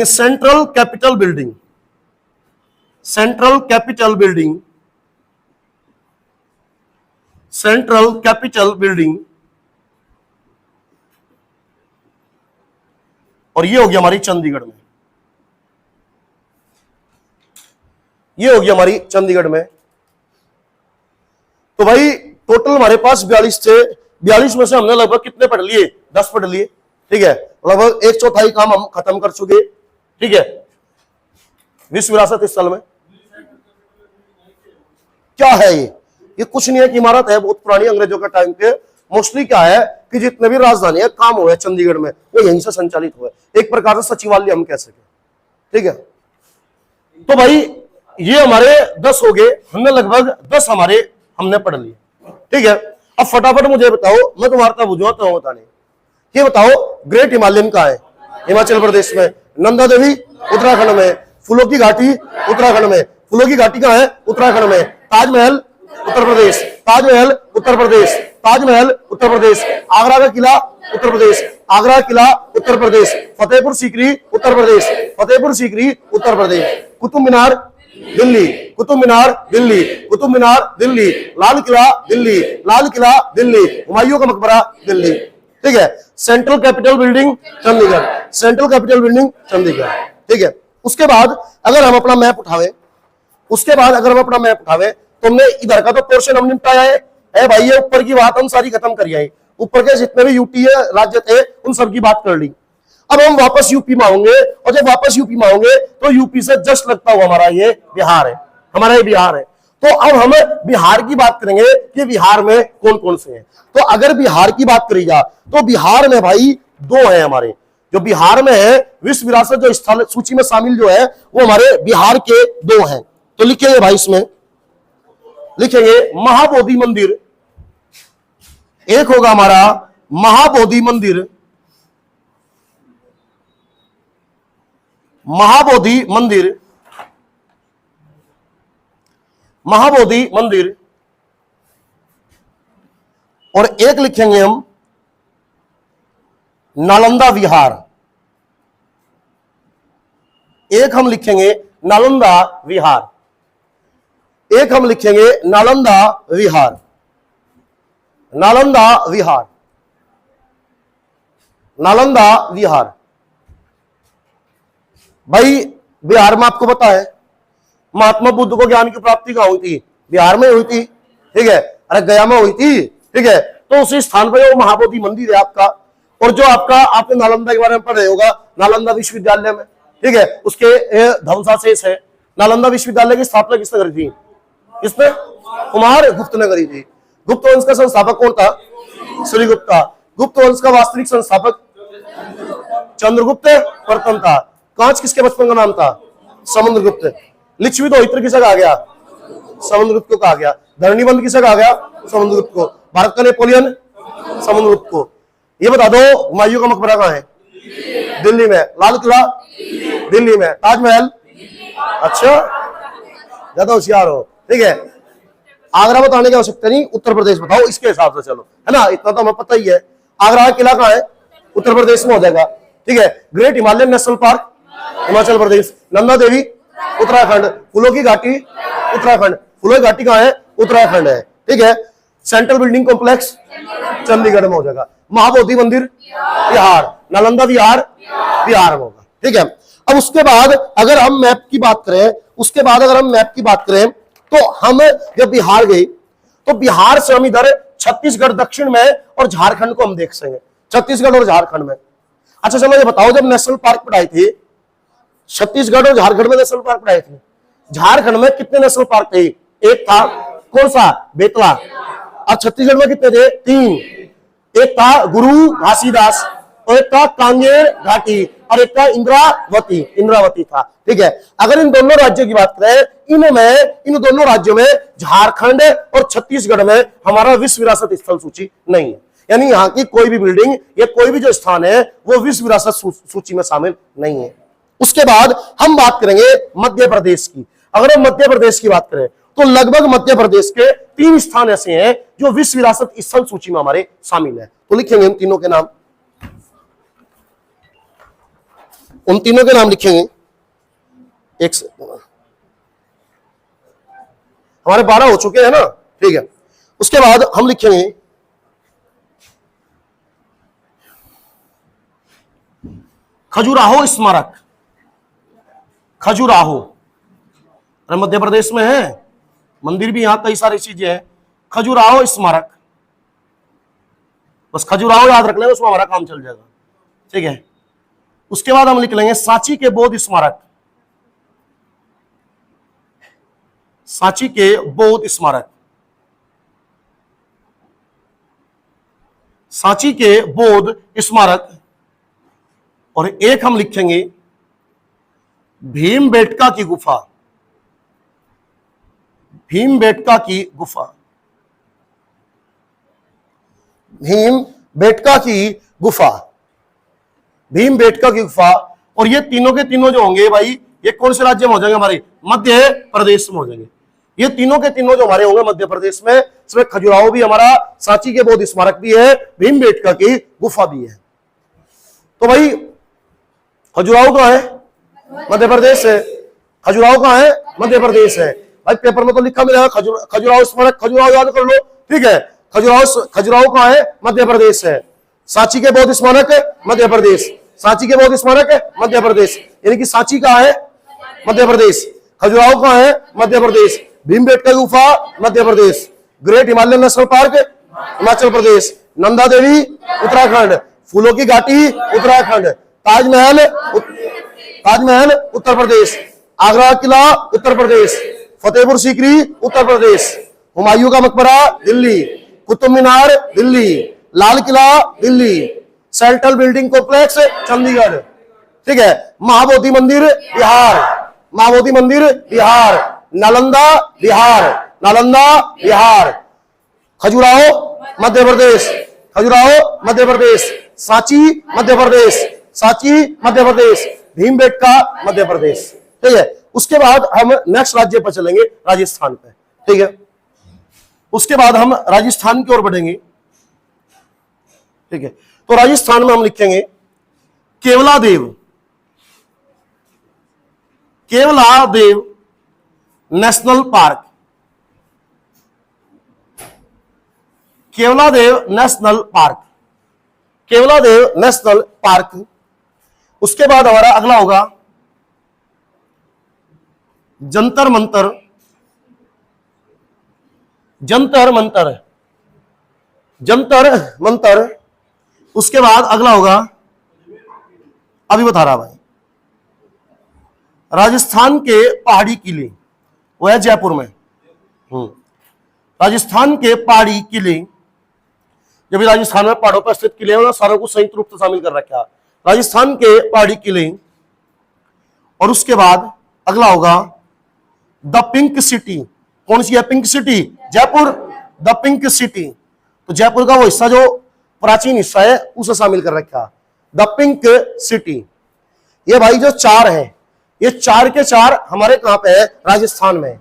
[SPEAKER 1] central capital building, central capital building, central capital building. और ये हो गया हमारी चंडीगढ़ में, ये होगी हमारी चंडीगढ़ में। तो भाई टोटल हमारे पास 42 थे, 42 में से हमने लगभग कितने पढ़ लिए? 10 पढ़ लिए। ठीक है, लगभग 1/4 काम हम खत्म कर चुके। ठीक है, विश्व विरासत स्थल में क्या है? ये कुछ नहीं है कि इमारत है बहुत पुरानी, अंग्रेजों के टाइम पे। मोस्टली क्या है कि जितने भी राजधानी है काम हुए चंडीगढ़ में, वो यहीं से संचालित हुए, एक प्रकार से सचिवालय हम कह सके। ठीक है, तो भाई ये हमारे 10 हो गए, हमने लगभग 10 हमने पढ़ लिए। ठीक है, अब फटाफट मुझे बताओ, मैं तुम्हारा बुझुआ तो बताने, ये बताओ ग्रेट हिमालयन कहाँ है? हिमाचल प्रदेश में। नंदा देवी उत्तराखंड में। फूलों की घाटी उत्तराखंड में। फूलों की घाटी कहाँ है? उत्तराखंड में। ताजमहल उत्तर प्रदेश, ताजमहल उत्तर प्रदेश, ताजमहल उत्तर प्रदेश। आगरा का किला उत्तर प्रदेश, आगरा का किला उत्तर प्रदेश। फतेहपुर सीकरी उत्तर प्रदेश, फतेहपुर सीकरी उत्तर प्रदेश। कुतुब मीनार दिल्ली, कुतुब मीनार दिल्ली, कुतुब मीनार दिल्ली। लाल किला दिल्ली, लाल किला दिल्ली। हुमायूं का मकबरा दिल्ली। ठीक है, central capital building Chandigarh, central capital building Chandigarh. ठीक है, उसके बाद अगर हम अपना मैप उठावे, उसके बाद अगर हम अपना मैप उठावे, तो हमने इधर का तो पोर्शन हम निपटाया है भाई, ये ऊपर की बात हम सारी खत्म कर आए। ऊपर के जितने भी यूटी है राज्य थे उन सब की बात कर ली। अब हम वापस यूपी में आएंगे, और जब वापस यूपी में आएंगे तो यूपी से जस्ट लगता हुआ हमारा ये बिहार है, हमारा ये बिहार है। तो अब हम बिहार की बात करेंगे कि बिहार में कौन कौन से हैं। तो अगर बिहार की बात करी जा तो बिहार में भाई 2 हैं हमारे, जो बिहार में है विश्व विरासत जो स्थल सूची में शामिल जो है वो हमारे बिहार के 2 हैं। तो लिखेंगे भाई, इसमें लिखेंगे महाबोधि मंदिर, एक होगा हमारा महाबोधि मंदिर, महाबोधि मंदिर, महाबोधि मंदिर। और एक लिखेंगे हम नालंदा विहार, एक हम लिखेंगे नालंदा विहार, एक हम लिखेंगे नालंदा विहार, नालंदा विहार, नालंदा विहार। भाई बिहार में आपको पता है महात्मा बुद्ध को ज्ञान की प्राप्ति कहां हुई थी? बिहार में हुई थी, ठीक है। अरे गया में हुई थी, ठीक है। तो उसी स्थान पर वो महाबोधि मंदिर है आपका। और जो आपका आपने नालंदा के बारे में पढ़ रहे होगा, नालंदा विश्वविद्यालय में, ठीक है, उसके ध्वंसावशेष है। नालंदा विश्वविद्यालय की स्थापना किसने करी थी? किसने? कुमार गुप्त ने करी थी। गुप्त वंश का संस्थापक कौन था? श्रीगुप्ता। गुप्त वंश का वास्तविक संस्थापक चंद्रगुप्त प्रथम था। कांच किसके बचपन का नाम था? समुद्रगुप्त। लिच्छवी दोहित्र किसे कहा गया? समुद्रगुप्त को कहा गया। धरणीबंध किसे कहा गया? समुद्रगुप्त को। भारत का नेपोलियन? समुद्रगुप्त को। ये बता दो हुमायूं का मकबरा कहां है? दिल्ली में। लाल किला? दिल्ली में। ताजमहल? अच्छा, ज्यादा होशियार हो, ठीक है। आगरा बताने की आवश्यकता नहीं, उत्तर प्रदेश बताओ इसके हिसाब से, चलो, है ना, इतना तो हमें पता ही है। आगरा का किला कहां है? उत्तर प्रदेश में हो जाएगा, ठीक है। Great Himalayan national park Himachal Pradesh. Nanda Devi Uttarakhand. फूलों की घाटी उत्तराखंड। फूलों की घाटी कहां है? उत्तराखंड है, ठीक है। सेंट्रल बिल्डिंग कॉम्प्लेक्स चंडीगढ़ में हो जाएगा। महाबोधि मंदिर बिहार। नालंदा विहार बिहार में होगा, ठीक है। अब उसके बाद अगर हम मैप की बात करें, उसके बाद अगर हम मैप की बात करें तो हम जब बिहार गए तो बिहार से हम इधर छत्तीसगढ़ दक्षिण में और झारखंड को हम देख सकेंगे, छत्तीसगढ़ और झारखंड में। अच्छा चलो ये बताओ, जब नेशनल पार्क पढ़ाई थी छत्तीसगढ़ और झारखंड में नेशनल पार्क पढ़ाई थी, झारखंड में कितने नेशनल पार्क थे? एक था, कौन सा? बेतला। और छत्तीसगढ़ में कितने थे? 3। एक था गुरु घासीदास, और एक था कांगेर घाटी, और एक था इंद्रावती, इंद्रावती था, ठीक है। अगर इन दोनों राज्यों की बात करें, इन दोनों राज्यों में झारखंड और छत्तीसगढ़ में हमारा विश्व विरासत स्थल सूची नहीं है। यानी यहाँ की कोई भी बिल्डिंग या कोई भी जो स्थान है वो विश्व विरासत सूची में शामिल नहीं है। उसके बाद हम बात करेंगे मध्य प्रदेश की। अगर हम मध्य प्रदेश की बात करें तो लगभग मध्य प्रदेश के 3 स्थान ऐसे हैं जो विश्व विरासत स्थल सूची में हमारे शामिल है। तो लिखेंगे उन तीनों के नाम, उन तीनों के नाम लिखेंगे। एक हमारे 12 हो चुके हैं ना, ठीक है। उसके बाद हम लिखेंगे खजुराहो स्मारक। खजुराहो, अरे मध्य प्रदेश में है, मंदिर भी यहां कई सारी चीजें हैं। खजुराहो स्मारक, बस खजुराहो याद रख लेंगे, उसमें हमारा काम चल जाएगा, ठीक है। उसके बाद हम लिख लेंगे सांची के बौद्ध स्मारक। सांची के बौद्ध स्मारक, सांची के बौद्ध स्मारक। और एक हम लिखेंगे भीमबेटका की गुफा। भीमबेटका की गुफा, भीमबेटका की गुफा, भीमबेटका की गुफा। और ये तीनों के तीनों जो होंगे भाई, ये कौन से राज्य में हो जाएंगे? हमारे मध्य प्रदेश में हो जाएंगे। ये तीनों के तीनों जो हमारे होंगे मध्य प्रदेश में, इसमें खजुराहो भी हमारा, सांची के बौद्ध स्मारक भी है, भीमबेटका की गुफा भी है। तो भाई खजुराहो कहां है? मध्य प्रदेश है। खजुराहो कहां है? मध्य प्रदेश है। भाई पेपर में तो लिखा मिलेगा खजुराहो स्मारक, खजुराहो याद कर लो, ठीक है। खजुराहो कहां है? मध्य प्रदेश है। सांची के बौद्ध स्मारक मध्य प्रदेश, सांची के बौद्ध स्मारक मध्य प्रदेश, यानी कि सांची कहां है? मध्य प्रदेश। खजुराहो कहां है? मध्य प्रदेश। भीमबेटका गुफा Madhya Pradesh. Great Himalayan national park Himachal Pradesh. Nanda Devi Uttarakhand. फूलों की घाटी उत्तराखंड। ताजमहल उत्तर प्रदेश। आगरा किला उत्तर प्रदेश। फतेहपुर सीकरी उत्तर प्रदेश। हुमायूं का मकबरा Delhi. Qutub Minar Delhi. Lal Qila Delhi. Central building complex Chandigarh, ठीक है। महाबोधि मंदिर बिहार, महाबोधि मंदिर बिहार। नालंदा बिहार, नालंदा बिहार। खजुराहो मध्य प्रदेश, खजुराहो मध्य प्रदेश। सांची मध्य प्रदेश, सांची मध्य प्रदेश। भीमबेटका मध्य प्रदेश, ठीक है। उसके बाद हम नेक्स्ट राज्य पर चलेंगे, राजस्थान पे, ठीक है। उसके बाद हम राजस्थान की ओर बढ़ेंगे, ठीक है। तो राजस्थान में हम लिखेंगे Keoladeo. Keoladeo national park, Keoladeo national park, Keoladeo national park. उसके बाद हमारा अगला होगा जंतर मंतर, जंतर मंतर, जंतर मंतर। उसके बाद अगला होगा, अभी बता रहा भाई, राजस्थान के पहाड़ी किले, वो है जयपुर में। राजस्थान के पहाड़ी किले, जब राजस्थान में पहाड़ों पर स्थित किले हैं, सारों को संयुक्त रूप से शामिल कर रखा, राजस्थान के पहाड़ी किले। और उसके बाद अगला होगा द पिंक सिटी। कौन सी है pink city? Jaipur, the pink city. तो जयपुर का वो हिस्सा जो प्राचीन हिस्सा है उसे शामिल कर रखा, द पिंक सिटी। ये भाई जो चार है, ये चार के चार हमारे कहां पे है? राजस्थान में।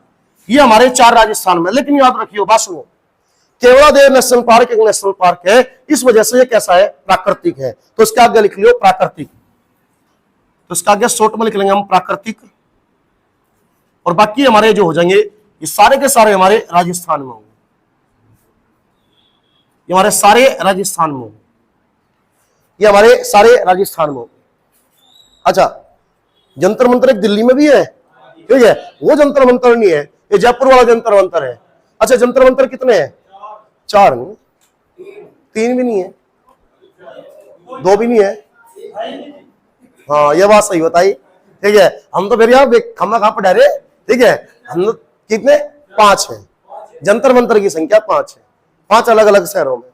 [SPEAKER 1] ये हमारे चार राजस्थान में। लेकिन याद रखियो, बात सुनो, केवलादेव नेशनल पार्क एक नेशनल पार्क है, इस वजह से ये कैसा है? प्राकृतिक है। तो इसके आगे लिख लियो प्राकृतिक। तो इसका आगे शॉर्ट में लिख लेंगे हम प्राकृतिक। और बाकी हमारे जो हो जाएंगे ये सारे के सारे हमारे राजस्थान में होंगे, ये हमारे सारे राजस्थान में होंगे, ये हमारे सारे राजस्थान में होंगे। अच्छा, जंतर मंतर एक दिल्ली में भी है, ठीक है, वो जंतर मंतर नहीं है, ये जयपुर वाला जंतर मंतर है। अच्छा, जंतर मंतर कितने हैं? चार नहीं, तीन भी नहीं है, दो भी नहीं है। हाँ, ये बात सही बताई, ठीक है। हम तो फिर यार खम्मा कहां पर डरे, ठीक है। हम लोग कितने? पांच है, जंतर मंतर की संख्या पांच है, पांच अलग अलग शहरों में,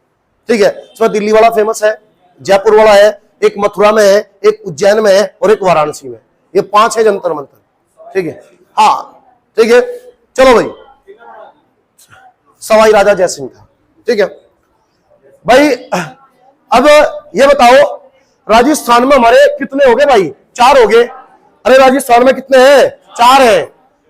[SPEAKER 1] ठीक है। इसमें दिल्ली वाला फेमस है, जयपुर वाला है, एक मथुरा में है, एक उज्जैन में है और एक वाराणसी में। ये पांच है जंतर मंतर, ठीक है। हाँ, ठीक है, चलो भाई, सवाई राजा जयसिंह था, ठीक है भाई। अब ये बताओ, राजस्थान में हमारे कितने हो गए भाई? चार हो गए। अरे राजस्थान में कितने हैं? चार है।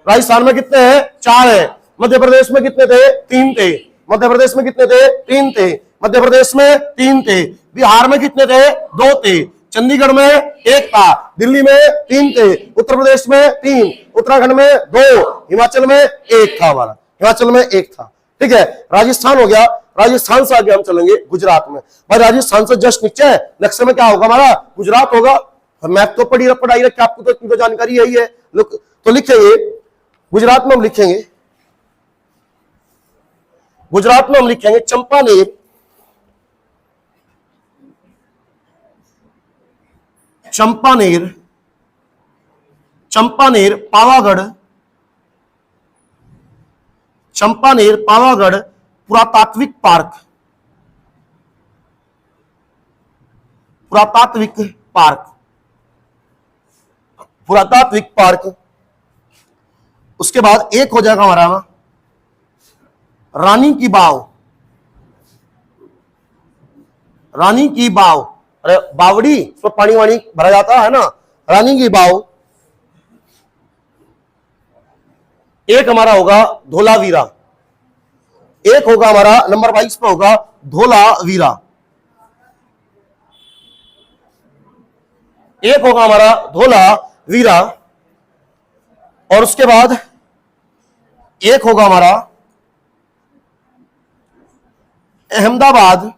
[SPEAKER 1] राजस्थान में कितने हैं? चार है। मध्य प्रदेश में कितने थे? तीन थे। मध्य प्रदेश में कितने थे? तीन थे। मध्य प्रदेश में तीन थे। बिहार में कितने थे? दो थे। चंडीगढ़ में एक था। दिल्ली में तीन थे। उत्तर प्रदेश में तीन। उत्तराखंड में दो। हिमाचल में एक था हमारा, हिमाचल में एक था, ठीक है। राजस्थान हो गया। राजस्थान से आगे हम चलेंगे गुजरात में। भाई राजस्थान से जस्ट नीचे है, नक्शे में क्या होगा हमारा? गुजरात होगा। मैप तो पढ़ाई रखी आपको, तो इतनी तो जानकारी यही है। तो लिखेंगे गुजरात में, हम लिखेंगे गुजरात में हम लिखेंगे चंपानेर, चंपानेर, चंपानेर पावागढ़, चंपानेर पावागढ़ पुरातात्विक पार्क, पुरातात्विक पार्क, पुरातात्विक पार्क। उसके बाद एक हो जाएगा हमारा रानी की बाव, रानी की बाव। अरे बावड़ी, उसमें पानी वानी भरा जाता है ना, रानी की बाव। एक हमारा होगा धोलावीरा, एक होगा हमारा नंबर 22 पे होगा धोलावीरा, एक होगा हमारा धोलावीरा। और उसके बाद एक होगा हमारा अहमदाबाद,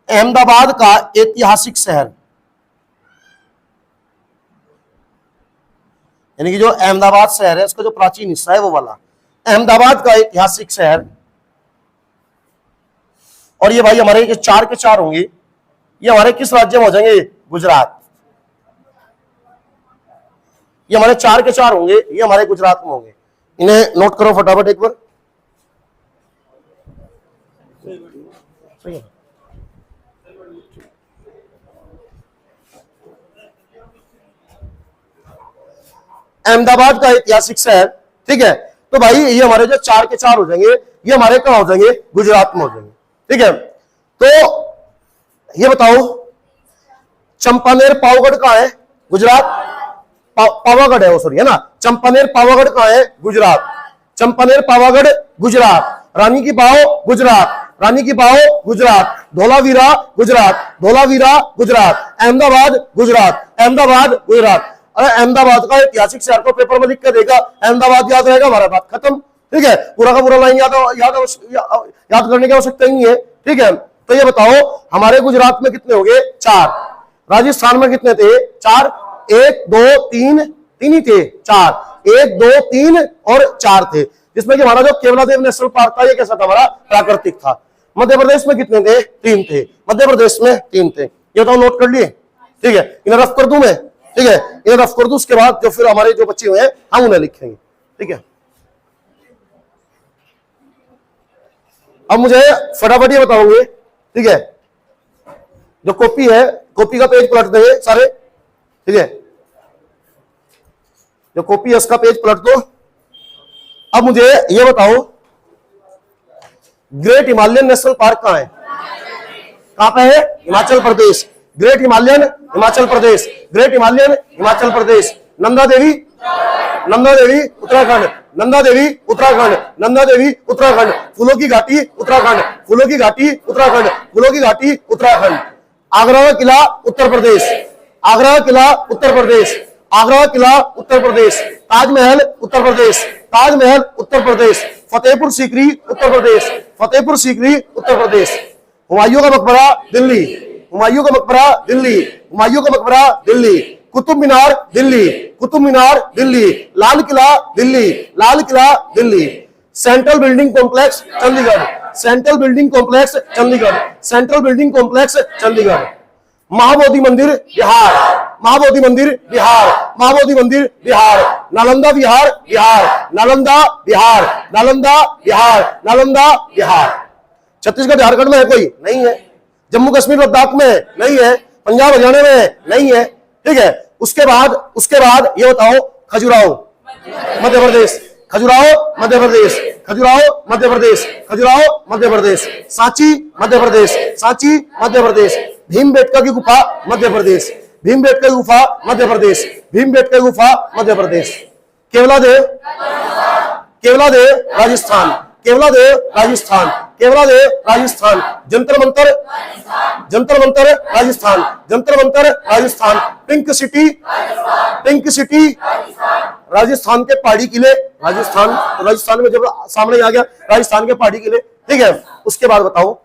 [SPEAKER 1] अहमदाबाद का ऐतिहासिक शहर, यानी कि जो अहमदाबाद शहर है इसका जो प्राचीन हिस्सा है वो वाला अहमदाबाद का ऐतिहासिक शहर। और ये भाई हमारे चार के चार होंगे, ये हमारे किस राज्य में हो जाएंगे? गुजरात। ये हमारे चार के चार होंगे, ये हमारे गुजरात में होंगे। इन्हें नोट करो फटाफट एक बार। अहमदाबाद का ऐतिहासिक शहर, ठीक है। तो भाई ये हमारे जो चार के चार हो जाएंगे, ये हमारे कहां हो जाएंगे? गुजरात में हो जाएंगे, ठीक है। तो ये बताओ चंपानेर पावागढ़ कहां है? गुजरात। पावागढ़ है वो, सॉरी, है ना। चंपानेर पावागढ़ कहां है? गुजरात। चंपानेर पावागढ़ गुजरात। रानी की बाव गुजरात, रानी की बाव गुजरात। धोलावीरा गुजरात, धोलावीरा गुजरात। अहमदाबाद गुजरात, अहमदाबाद गुजरात। अरे अहमदाबाद का ऐतिहासिक शहर को पेपर में लिख के देगा, अहमदाबाद याद रहेगा, हमारा बात खत्म। ठीक है, पूरा का पूरा लाइन याद करने की आवश्यकता ही नहीं है। ठीक है, तो ये बताओ हमारे गुजरात में कितने हो गए? 4। राजस्थान में कितने थे? 4। 1 2 3 3 ही थे, 4। 1 2 3 और 4 थे, जिसमें कि हमारा जो केवलादेव नेशनल पार्क था ये कैसा था? हमारा प्राकृतिक था। मध्य प्रदेश में कितने थे? 3 थे, मध्य प्रदेश में 3 थे। ये तो नोट कर लिए। ठीक है, इन्हें रफ कर दूं मैं। ठीक है, इन्हें रफ कर दूं, उसके बाद जो फिर हमारे जो बच्चे हुए हैं हम उन्हें लिखेंगे। ठीक है, अब मुझे फटाफट ये बताओगे। ठीक है, जो कॉपी है, कॉपी का पेज पलट देंगे सारे। ठीक है, जो कॉपी है उसका पेज पलट दो। अब मुझे ये बताओ ग्रेट हिमालयन नेशनल पार्क कहां है? कहां पे है? Himachal Pradesh. Great Himalayan Himachal Pradesh, great Himalayan Himachal Pradesh. Nanda देवी, नंदा देवी उत्तराखंड, नंदा देवी उत्तराखंड, नंदा देवी उत्तराखंड। फूलों की घाटी उत्तराखंड, फूलों की घाटी उत्तराखंड, फूलों की घाटी उत्तराखंड। आगरा का किला उत्तर प्रदेश, आगरा का किला उत्तर प्रदेश, आगरा का किला उत्तर प्रदेश। ताजमहल उत्तर प्रदेश, ताजमहल उत्तर प्रदेश। फतेहपुर सीकरी उत्तर प्रदेश, फतेहपुर सीकरी उत्तर प्रदेश। हुमायूं का मकबरा दिल्ली, हुमायूं का मकबरा दिल्ली, हुमायूं का मकबरा Delhi. Qutub Minar Delhi, Qutub Minar Delhi. Lal Qila Delhi, Lal Qila Delhi. Central building complex Chandigarh, central building complex Chandigarh, central building complex Chandigarh. Mahabodhi Mandir Bihar, Mahabodhi Mandir Bihar, Mahabodhi Mandir Bihar. Nalanda Bihar, Bihar, Nalanda Bihar, Nalanda Bihar, Nalanda Bihar. Chhattisgarh Jharkhand में है कोई? नहीं है। जम्मू कश्मीर लद्दाख में नहीं है, पंजाब हरियाणा में नहीं है। ठीक है, उसके बाद ये बताओ खजुराहो मध्य प्रदेश, खजुराहो मध्य प्रदेश, खजुराहो मध्य प्रदेश, खजुराहो मध्य प्रदेश। सांची मध्य प्रदेश, सांची मध्य प्रदेश। भीमबेटका की गुफा मध्य प्रदेश, भीमबेटका की गुफा मध्य प्रदेश, भीमबेटका की गुफा Madhya Pradesh. Keoladeo, Keoladeo Rajasthan, Keoladeo Rajasthan, Keoladeo Rajasthan. Jantar Mantar, Jantar Mantar Rajasthan, Jantar Mantar Rajasthan. Pink city, pink city Rajasthan के पहाड़ी किले, राजस्थान, राजस्थान में जब सामने आ गया राजस्थान के पहाड़ी किले। ठीक है, उसके बाद बताओ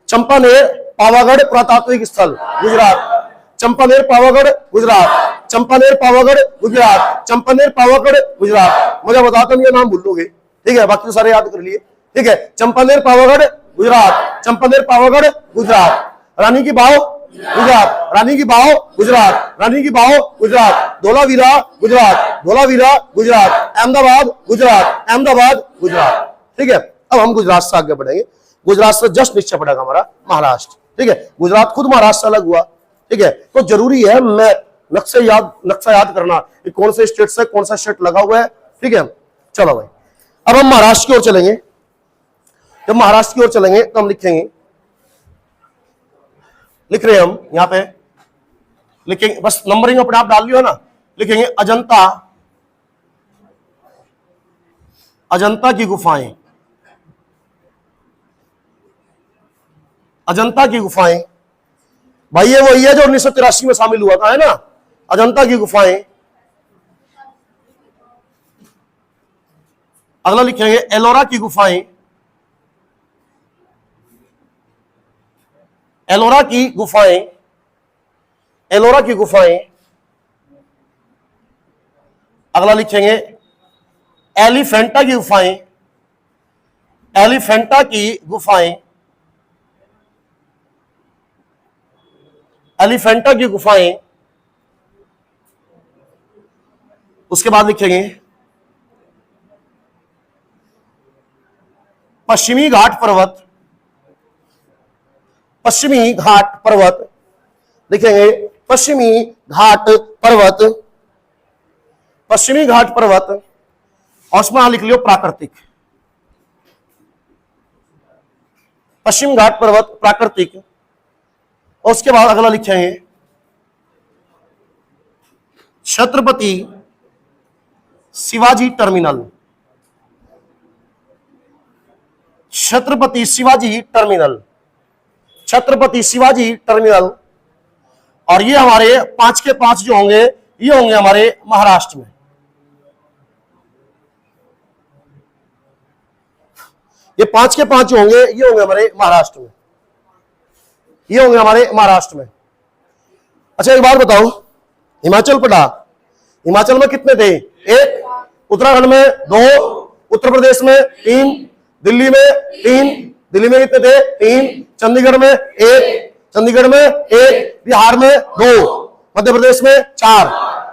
[SPEAKER 1] चंपानेर पावागढ़ पुरातात्विक स्थल गुजरात, चंपानेर पावागढ़ गुजरात, चंपानेर पावागढ़ गुजरात, चंपानेर पावागढ़ गुजरात। मुझे बताता हूं ये नाम भूल लोगे। ठीक है, बाकी तो सारे याद कर लिए। ठीक है, चंपानेर पावागढ़ गुजरात, चंपानेर पावागढ़ गुजरात। रानी की बाव गुजरात, रानी की बाव गुजरात, रानी की बाव गुजरात। धोलावीरा गुजरात, धोलावीरा गुजरात। अहमदाबाद गुजरात, अहमदाबाद गुजरात। ठीक है, अब हम गुजरात से आगे बढ़ेंगे। गुजरात से जस्ट नीचे पड़ेगा हमारा महाराष्ट्र। ठीक है, गुजरात खुद महाराष्ट्र से अलग हुआ। ठीक है, तो जरूरी है मैं नक्शा याद करना कि कौन से स्टेट से कौन सा स्टेट लगा हुआ है। ठीक है, चलो भाई अब हम महाराष्ट्र की ओर चलेंगे। जब महाराष्ट्र की ओर चलेंगे तो हम लिखेंगे, लिख रहे हैं हम यहां पे, लिखेंगे बस नंबरिंग अपने आप डाल लियो है ना। लिखेंगे अजंता, अजंता की गुफाएं, अजंता की गुफाएं। भाई ये वही है जो 1983 में शामिल हुआ था, है ना, अजंता की गुफाएं। अगला लिखेंगे एलोरा की गुफाएं, एलोरा की गुफाएं, एलोरा की गुफाएं। अगला लिखेंगे एलिफेंटा की गुफाएं, एलिफेंटा की गुफाएं, एलिफेंटा की गुफाएं। उसके बाद लिखेंगे पश्चिमी घाट पर्वत, पश्चिमी घाट पर्वत। लिखेंगे पश्चिमी घाट पर्वत, पश्चिमी घाट पर्वत। और उसमें लिख लियो प्राकृतिक, पश्चिम घाट पर्वत प्राकृतिक। और उसके बाद अगला लिखेंगे Chhatrapati Shivaji terminal, Chhatrapati Shivaji terminal, Chhatrapati Shivaji terminal. और ये हमारे 5 के 5 जो होंगे ये होंगे हमारे महाराष्ट्र में। ये 5 के 5 जो होंगे ये होंगे हमारे महाराष्ट्र में, ये होंगे हमारे महाराष्ट्र में। अच्छा एक बात बताओ, हिमाचल पढ़ा, हिमाचल में कितने थे? 1, उत्तराखंड में 2, उत्तर प्रदेश में 3, दिल्ली में 3, दिल्ली में कितने थे? 3, चंडीगढ़ में 1, चंडीगढ़ में 1, बिहार में 2, मध्य प्रदेश में 4,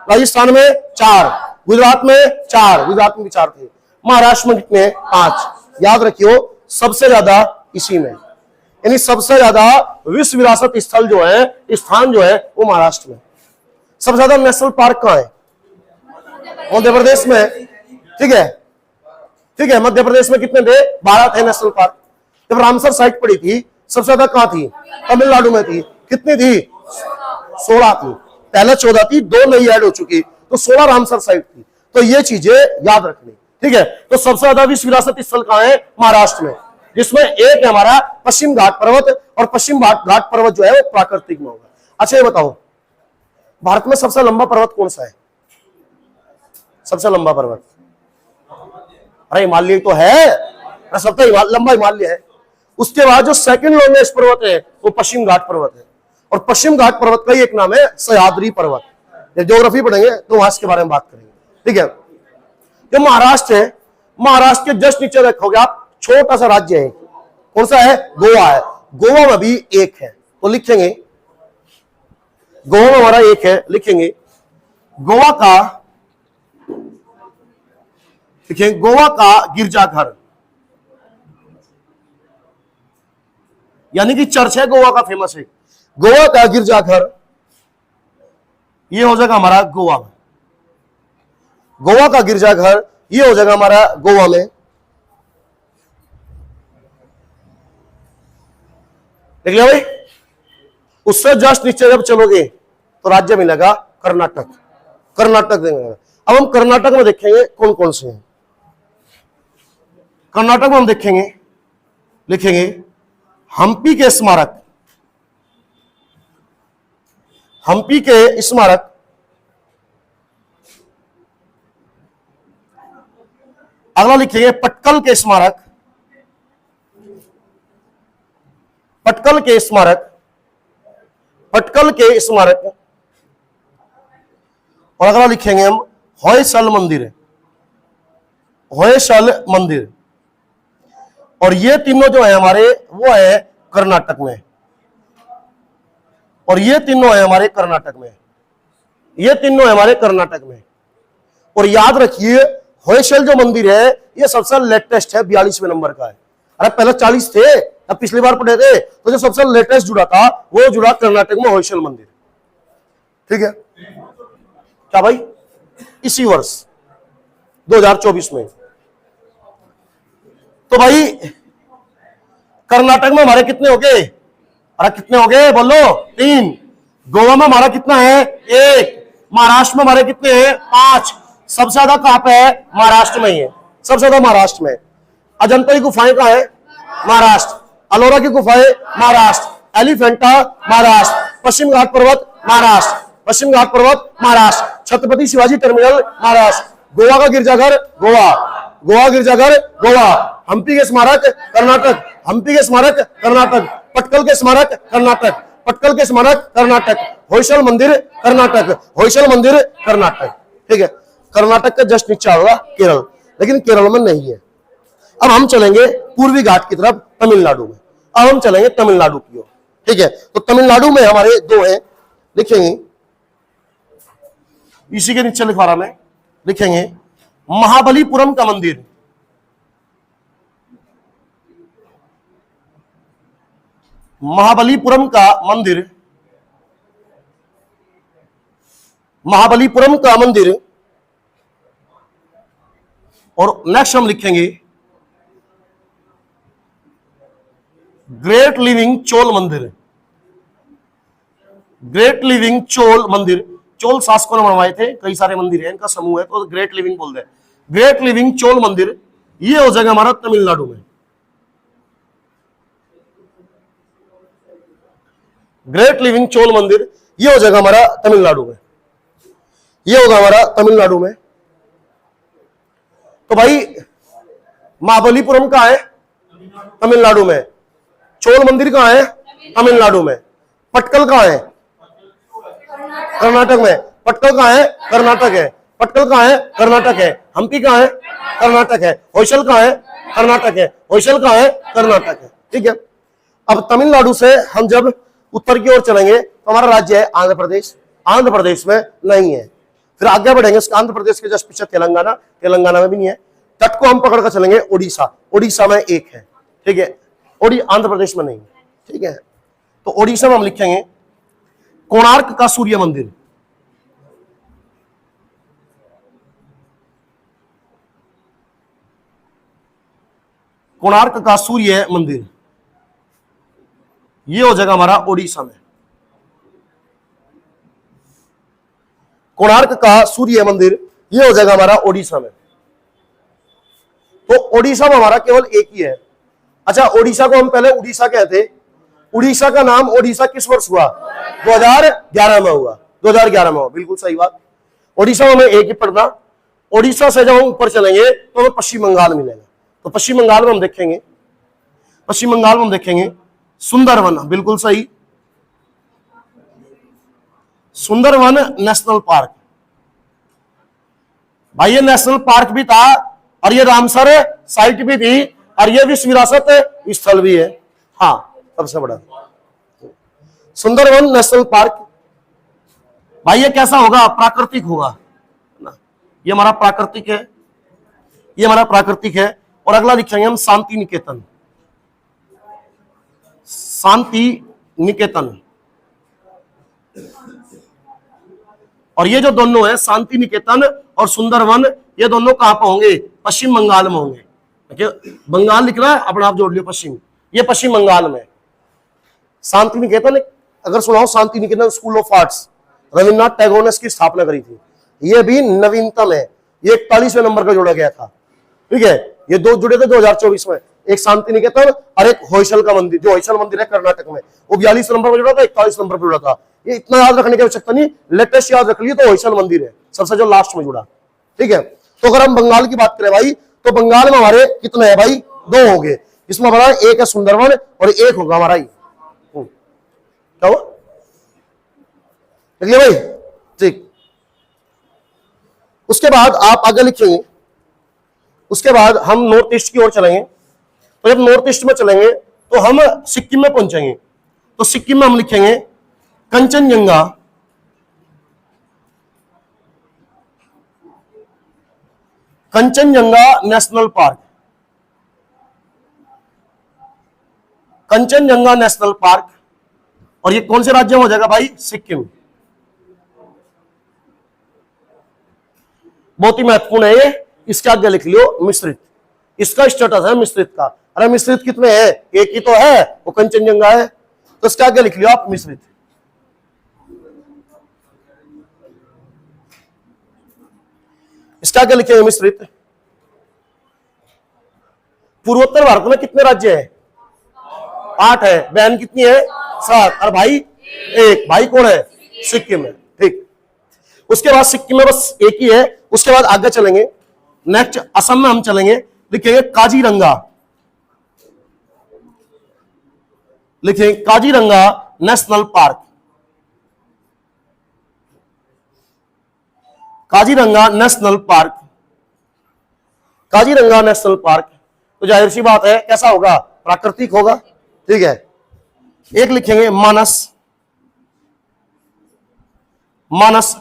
[SPEAKER 1] राजस्थान में 4, गुजरात में 4, गुजरात में भी 4 थे, महाराष्ट्र में कितने? 5। याद रखियो सबसे ज्यादा इसी में, यानी सबसे ज्यादा विश्व विरासत स्थल जो है, स्थान जो है वो महाराष्ट्र में। सबसे ज्यादा नेशनल पार्क कहां है? मध्य प्रदेश में, ठीक है, ठीक है, मध्य प्रदेश में कितने थे? 12 थे नेशनल पार्क। जब रामसर साइट पड़ी थी सबसे ज्यादा कहां थी? तमिलनाडु में थी। कितनी थी? 16 थी, पहले 14 थी, 2 नई ऐड हो चुकी, तो 16 रामसर साइट थी। तो ये चीजें याद रखनी, ठीक है। तो सबसे ज्यादा विश्व विरासत स्थल कहां है? महाराष्ट्र में, जिसमें एक है हमारा पश्चिम घाट पर्वत, और पश्चिम घाट पर्वत जो है वो प्राकृतिक में होगा। अच्छा ये बताओ, भारत में सबसे लंबा पर्वत कौन सा है? सबसे लंबा पर्वत? अरे हिमालय तो है, सबसे लंबा हिमालय है। उसके बाद जो सेकंड लॉन्गेस्ट पर्वत है वो पश्चिम घाट पर्वत है, और पश्चिम घाट पर्वत का ही एक नाम है सह्याद्री पर्वत। ज्योग्राफी पढ़ेंगे तो वहां इसके बारे में बात करेंगे, ठीक है। जो महाराष्ट्र है, महाराष्ट्र के जस्ट नीचे देखोगे आप छोटा सा राज्य है, कौन सा है? गोवा है। गोवा में भी एक है, तो लिखेंगे गोवा में हमारा एक है, लिखेंगे गोवा का, देखिए गोवा का गिरजाघर, यानी कि चर्च है गोवा का, फेमस है गोवा का गिरजाघर, ये हो जाएगा हमारा गोवा में। गोवा का गिरजाघर ये हो जाएगा हमारा गोवा में। देख लिया भाई। उससे जस्ट नीचे जब चलोगे तो राज्य मिलेगा कर्नाटक, कर्नाटक देंगे। अब हम कर्नाटक में देखेंगे कौन कौन से हैं। कर्नाटक में हम देखेंगे, लिखेंगे हम्पी के स्मारक, हम्पी के स्मारक, अगला लिखेंगे पटकल के स्मारक, पटकल के स्मारक, पटकल के स्मारक, और अगला लिखेंगे हम होयसल मंदिर, होयसल मंदिर। और ये तीनों जो है हमारे वो है कर्नाटक में, और ये तीनों है हमारे कर्नाटक में, ये तीनों है हमारे कर्नाटक में। और याद रखिए होयसल जो मंदिर है ये सबसे लेटेस्ट है, 42वें नंबर का है। अरे पहले 40 थे, अब पिछली बार पढ़े थे, तो जो सबसे लेटेस्ट जुड़ा था वो जुड़ा कर्नाटक में होयसल मंदिर, ठीक है। क्या भाई? इसी वर्ष 2024 में। तो भाई कर्नाटक में हमारे कितने हो गए? अरे कितने हो गए बोलो? 3। गोवा में हमारा कितना है? 1। महाराष्ट्र में हमारे कितने हैं? 5। सबसे ज्यादा कहां पे है? महाराष्ट्र में ही है, सबसे ज्यादा महाराष्ट्र में। अजंता की गुफाएं कहां है? महाराष्ट्र। अलोरा की गुफाएं महाराष्ट्र। एलिफेंटा महाराष्ट्र। पश्चिम घाट पर्वत महाराष्ट्र, पश्चिम घाट पर्वत महाराष्ट्र। छत्रपति शिवाजी टर्मिनल महाराष्ट्र। गोवा का गिरजाघर गोवा, गोवा गिरजाघर गोवा। हम्पी के स्मारक कर्नाटक, हम्पी के स्मारक कर्नाटक। पटकल के स्मारक कर्नाटक, पटकल के स्मारक कर्नाटक। होयसल मंदिर कर्नाटक, होयसल मंदिर कर्नाटक, ठीक है। कर्नाटक का जस्ट नीचे होगा केरल, लेकिन केरल में नहीं है। अब हम चलेंगे पूर्वी घाट की तरफ, तमिलनाडु में। अब हम चलेंगे तमिलनाडु की ओर, ठीक है। तो तमिलनाडु में हमारे 2 हैं, लिखेंगे इसी के नीचे लिखवा रहा मैं, लिखेंगे महाबलीपुरम का मंदिर, महाबलीपुरम का मंदिर, महाबलीपुरम का मंदिर। और नेक्स्ट हम लिखेंगे ग्रेट लिविंग चोल मंदिर, ग्रेट लिविंग चोल मंदिर। चोल शासकों ने बनवाए थे, कई सारे मंदिर हैं, इनका समूह है, तो ग्रेट लिविंग बोलते हैं। ग्रेट लिविंग चोल मंदिर ये हो जाएगा हमारा तमिलनाडु में। ग्रेट लिविंग चोल मंदिर ये हो जाएगा हमारा तमिलनाडु में। ये होगा हमारा तमिलनाडु में। तो भाई महाबलीपुरम कहां है? तमिलनाडु में। चोल मंदिर कहां है? तमिलनाडु में। पटकल कहां है? कर्नाटक में। पटकल कहां है? कर्नाटक है। पटकल कहां है? कर्नाटक है। हम्पी कहां है? कर्नाटक है। होयसल कहां है? कर्नाटक है। होयसल कहां है? कर्नाटक है। ठीक है। अब तमिलनाडु से हम जब उत्तर की ओर चलेंगे तो हमारा राज्य है आंध्र प्रदेश। आंध्र प्रदेश में नहीं है। फिर आगे बढ़ेंगे, आंध्र प्रदेश के जस्ट पीछे तेलंगाना, तेलंगाना में भी नहीं है। तट को हम पकड़ कर चलेंगे उड़ीसा, उड़ीसा में एक है। ठीक है। आंध्र प्रदेश में नहीं। ठीक है। तो उड़ीसा में हम लिखेंगे कोणार्क का सूर्य मंदिर। कोणार्क का सूर्य मंदिर ये हो जाएगा हमारा उड़ीसा में। कोणार्क का सूर्य मंदिर ये हो जाएगा हमारा उड़ीसा में। तो उड़ीसा में हमारा केवल एक ही है। अच्छा, उड़ीसा को हम पहले उड़ीसा कहते। उड़ीसा का नाम उड़ीसा किस वर्ष हुआ? 2011 में हुआ। 2011 में हुआ, बिल्कुल सही बात। उड़ीसा में हमें एक ही पढ़ना। उड़ीसा से जब हम ऊपर चलेंगे तो हमें पश्चिम बंगाल मिलेगा। तो पश्चिम बंगाल में हम देखेंगे, पश्चिम बंगाल में हम देखेंगे सुंदरवन, बिल्कुल सही, सुंदरवन नेशनल पार्क। भाई ये नेशनल पार्क भी था और ये रामसर साइट भी थी और ये विश्व विरासत स्थल भी है। हाँ, सबसे बड़ा सुंदरवन नेशनल पार्क। भाई ये कैसा होगा? प्राकृतिक होगा ना। ये हमारा प्राकृतिक है, ये हमारा प्राकृतिक है। और अगला लिखेंगे हम शांति निकेतन। शांति निकेतन। और ये जो दोनों है शांति निकेतन और सुंदरवन, ये दोनों कहां पर होंगे? पश्चिम बंगाल में होंगे। बंगाल लिख रहा है, अपना आप जोड़ लियो पश्चिम, ये पश्चिम बंगाल में। शांति निकेतन अगर सुनाओ, Shanti Niketan school of arts, Rabindranath Tagore ने इसकी स्थापना करी थी। ये भी नवीनतम है, ये 41वें नंबर पर जोड़ा गया था। ठीक है। ये दो जुड़े थे 2024 में, एक शांति निकेतन और एक होयसल का मंदिर, जो होयसल मंदिर है कर्नाटक में, वो 42 नंबर पर जुड़ा था, 41 नंबर पर जुड़ा था। ये इतना याद रखने की आवश्यकता नहीं, लेटेस्ट याद रख लिए तो होयसल मंदिर है सबसे जो लास्ट में जुड़ा। ठीक है। तो अगर हम बंगाल की बात करें भाई, तो बंगाल में हमारे कितने हैं भाई? 2 हो गए। इसमें हमारा एक है सुंदरवन और एक होगा हमारा ये। क्या हुआ? भाई ठीक। उसके बाद आप आगे लिखेंगे, उसके बाद हम नॉर्थ ईस्ट की ओर चलेंगे। तो जब नॉर्थ ईस्ट में चलेंगे तो हम सिक्किम में पहुंचेंगे। तो सिक्किम में हम लिखेंगे Kanchenjunga, Kanchenjunga national park. Kanchenjunga national park. और ये कौन से राज्य में हो जाएगा भाई? सिक्किम। बहुत ही महत्वपूर्ण है ये। इसके आगे लिख लियो मिश्रित। इसका स्टेटस है मिश्रित का। अरे मिश्रित कितने हैं? एक ही तो है, वो कंचनजंगा है। तो इसके आगे लिख लियो आप मिश्रित। इसके आगे लिखेंगे मिश्रित। पूर्वोत्तर भारत में कितने राज्य हैं? 8 है। बहन कितनी है? 7। और भाई 1। भाई कौन है? सिक्किम है। ठीक। उसके बाद सिक्किम में बस एक ही है। उसके बाद आगे चलेंगे, नेक्स्ट असम में हम चलेंगे, लिखेंगे काजीरंगा। लिखेंगे Kaziranga national park. Kaziranga national park. Kaziranga national park. तो जाहिर सी बात है कैसा होगा? प्राकृतिक होगा। ठीक है। एक लिखेंगे मानस। मानस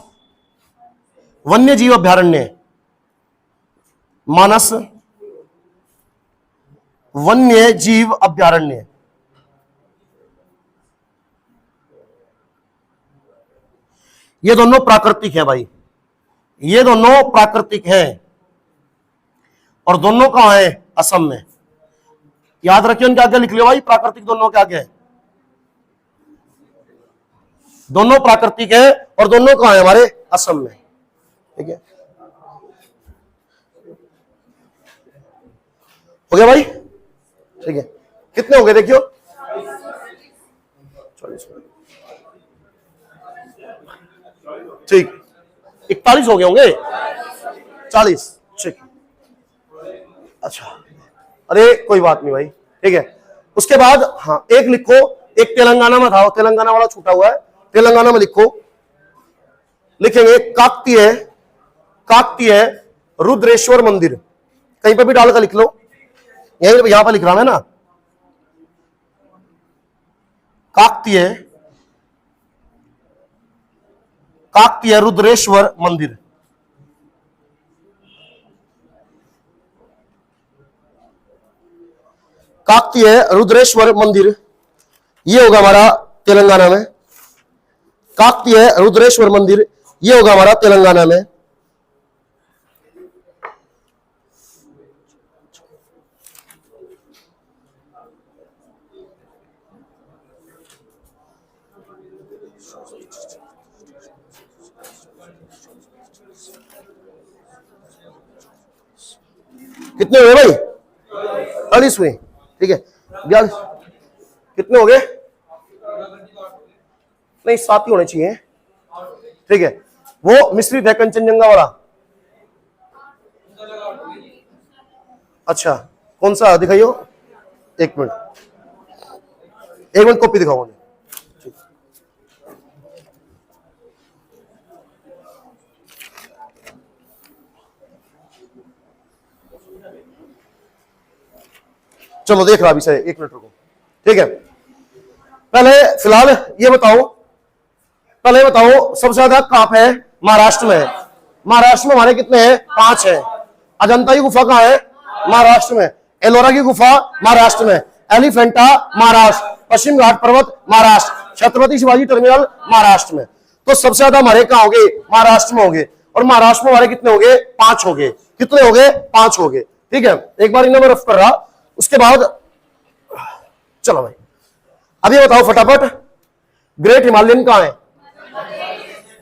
[SPEAKER 1] वन्य जीव अभ्यारण्य। मानस वन्य जीव अभ्यारण्य। ये दोनों प्राकृतिक है भाई, ये दोनों प्राकृतिक है। और दोनों कहां है? असम में। याद रखिए उनके आगे लिख लियो भाई, प्राकृतिक दोनों के आगे। दोनों प्राकृतिक है और दोनों कहां है? हमारे असम में। ठीक है। हो गया भाई? ठीक है। कितने हो गए देखियो? 40। ठीक। 41 हो गए होंगे, 40, ठीक। अच्छा, अरे कोई बात नहीं भाई, ठीक है। उसके बाद हाँ एक लिखो, एक तेलंगाना में था, तेलंगाना वाला छूटा हुआ है, तेलंगाना में लिखो, लिखेंगे काकतीय, काकतीय रुद्रेश्वर मंदिर। कहीं पर भी डालकर लिख लो, यहां पर लिख रहा है ना, काकतीय, काकतीय रुद्रेश्वर मंदिर। काकतीय रुद्रेश्वर मंदिर, ये होगा हमारा तेलंगाना में। काकतीय रुद्रेश्वर मंदिर, ये होगा हमारा तेलंगाना में। कितने हुए भाई? 40 हुए, ठीक है। 42 कितने हो गए? नहीं 7 ही होने चाहिए, ठीक है। वो मिश्रित है कंचनजंगा वाला। अच्छा कौन सा दिखाइयो? एक मिनट, एक मिनट कॉपी दिखाओ मुझे। चलो देख रहा अभी से, एक मिनट रुको, ठीक है। पहले फिलहाल ये बताओ, पहले बताओ सबसे ज्यादा कहां पे है? महाराष्ट्र में है। महाराष्ट्र में हमारे कितने हैं? 5 है। अजंता की गुफा कहां है? महाराष्ट्र में। एलोरा की गुफा महाराष्ट्र में। एलिफेंटा महाराष्ट्र। पश्चिम घाट पर्वत महाराष्ट्र। छत्रपति शिवाजी टर्मिनल महाराष्ट्र में। तो सबसे ज्यादा हमारे कहां हो गए? महाराष्ट्र में हो गए। और महाराष्ट्र में हमारे कितने हो गए? 5 हो गए। कितने हो गए? 5 हो गए, ठीक है। एक बार इन्हें मैं रफ कर रहा, उसके बाद चलो भाई अब ये बताओ फटाफट, ग्रेट हिमालयन कहां है?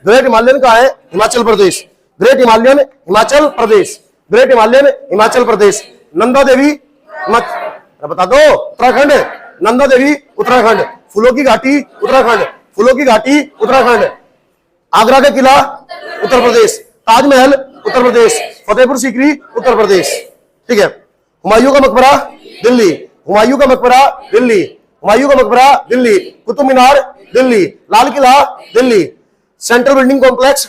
[SPEAKER 1] ग्रेट हिमालयन कहां है? Himachal Pradesh. Great Himalayan Himachal Pradesh. Great Himalayan Himachal Pradesh. Nanda देवी बता दो, उत्तराखंड। नंदा देवी उत्तराखंड। फूलों की घाटी उत्तराखंड। फूलों की घाटी उत्तराखंड। आगरा का किला उत्तर प्रदेश। ताजमहल उत्तर प्रदेश। फतेहपुर सीकरी उत्तर प्रदेश, ठीक है। हुमायूं का मकबरा दिल्ली। हुमायूं का मकबरा दिल्ली। हुमायूं का मकबरा Delhi. Qutub Minar Delhi. Lal Qila Delhi. Central building complex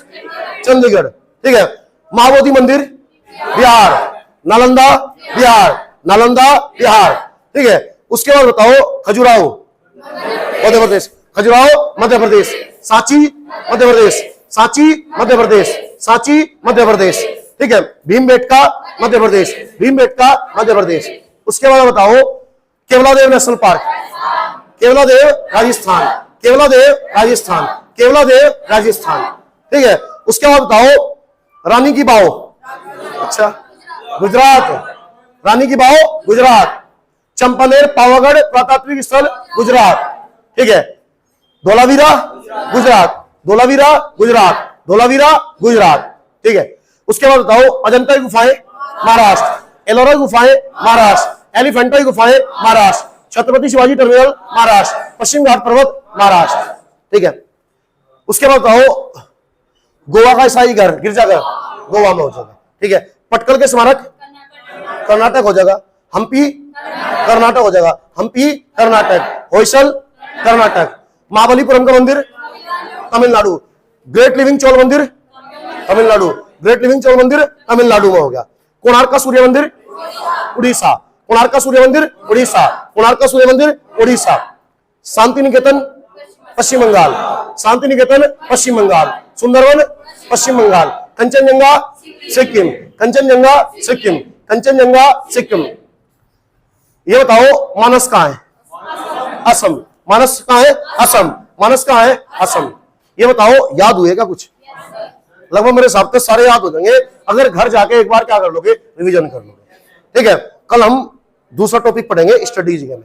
[SPEAKER 1] Chandigarh, ठीक है। महाबोधि मंदिर बिहार। नालंदा बिहार। नालंदा बिहार, ठीक है। उसके बाद बताओ खजुराहो मध्य प्रदेश। खजुराहो मध्य प्रदेश। सांची मध्य प्रदेश। सांची मध्य प्रदेश। सांची मध्य प्रदेश, ठीक है। भीमबेटका मध्य प्रदेश। भीमबेटका मध्य प्रदेश। उसके बाद बताओ केवलादेव नेशनल पार्क। केवलादेव राजस्थान। केवलादेव राजस्थान। केवलादेव राजस्थान, ठीक है। उसके बाद बताओ रानी की बाव। अच्छा गुजरात। रानी की बाव गुजरात। चंपानेर पावागढ़ पुरातात्विक स्थल गुजरात, ठीक है। धोलावीरा गुजरात। धोलावीरा गुजरात। धोलावीरा गुजरात, ठीक है। उसके बाद बताओ अजंता की गुफाएं महाराष्ट्र। एलोरा की गुफाएं महाराष्ट्र। एलिफेंटा की गुफाएं महाराष्ट्र। छत्रपति शिवाजी टर्मिनल महाराष्ट्र। पश्चिम घाट पर्वत महाराष्ट्र, ठीक है। उसके बाद बताओ गोवा का ईसाई घर गिरजाघर गोवा में हो जाएगा, ठीक है। पटकल के स्मारक कर्नाटक हो जाएगा। हम्पी कर्नाटक हो जाएगा। हम्पी कर्नाटक। होयसल कर्नाटक। महाबलीपुरम का मंदिर तमिलनाडु। ग्रेट लिविंग चोल मंदिर तमिलनाडु। ग्रेट लिविंग चोल मंदिर तमिलनाडु में हो गया। कोणार्क का सूर्य मंदिर उड़ीसा। कोणार्क का सूर्य मंदिर उड़ीसा। कोणार्क का सूर्य मंदिर उड़ीसा। शांति निकेतन पश्चिम बंगाल। शांति निकेतन पश्चिम बंगाल। सुंदरवन पश्चिम बंगाल। कंचनजंगा सिक्किम। कंचनजंगा सिक्किम। कंचनजंगा सिक्किम। ये बताओ मानस कहां है? असम। मानस कहां है? असम। मानस कहां है? असम। ये बताओ याद हुए क्या कुछ? लगभग मेरे हिसाब से सारे याद हो जाएंगे अगर घर जाके एक बार क्या कर लोगे, रिवीजन कर लोगे, ठीक है। कल हम दूसरा टॉपिक पढ़ेंगे स्टडीज में।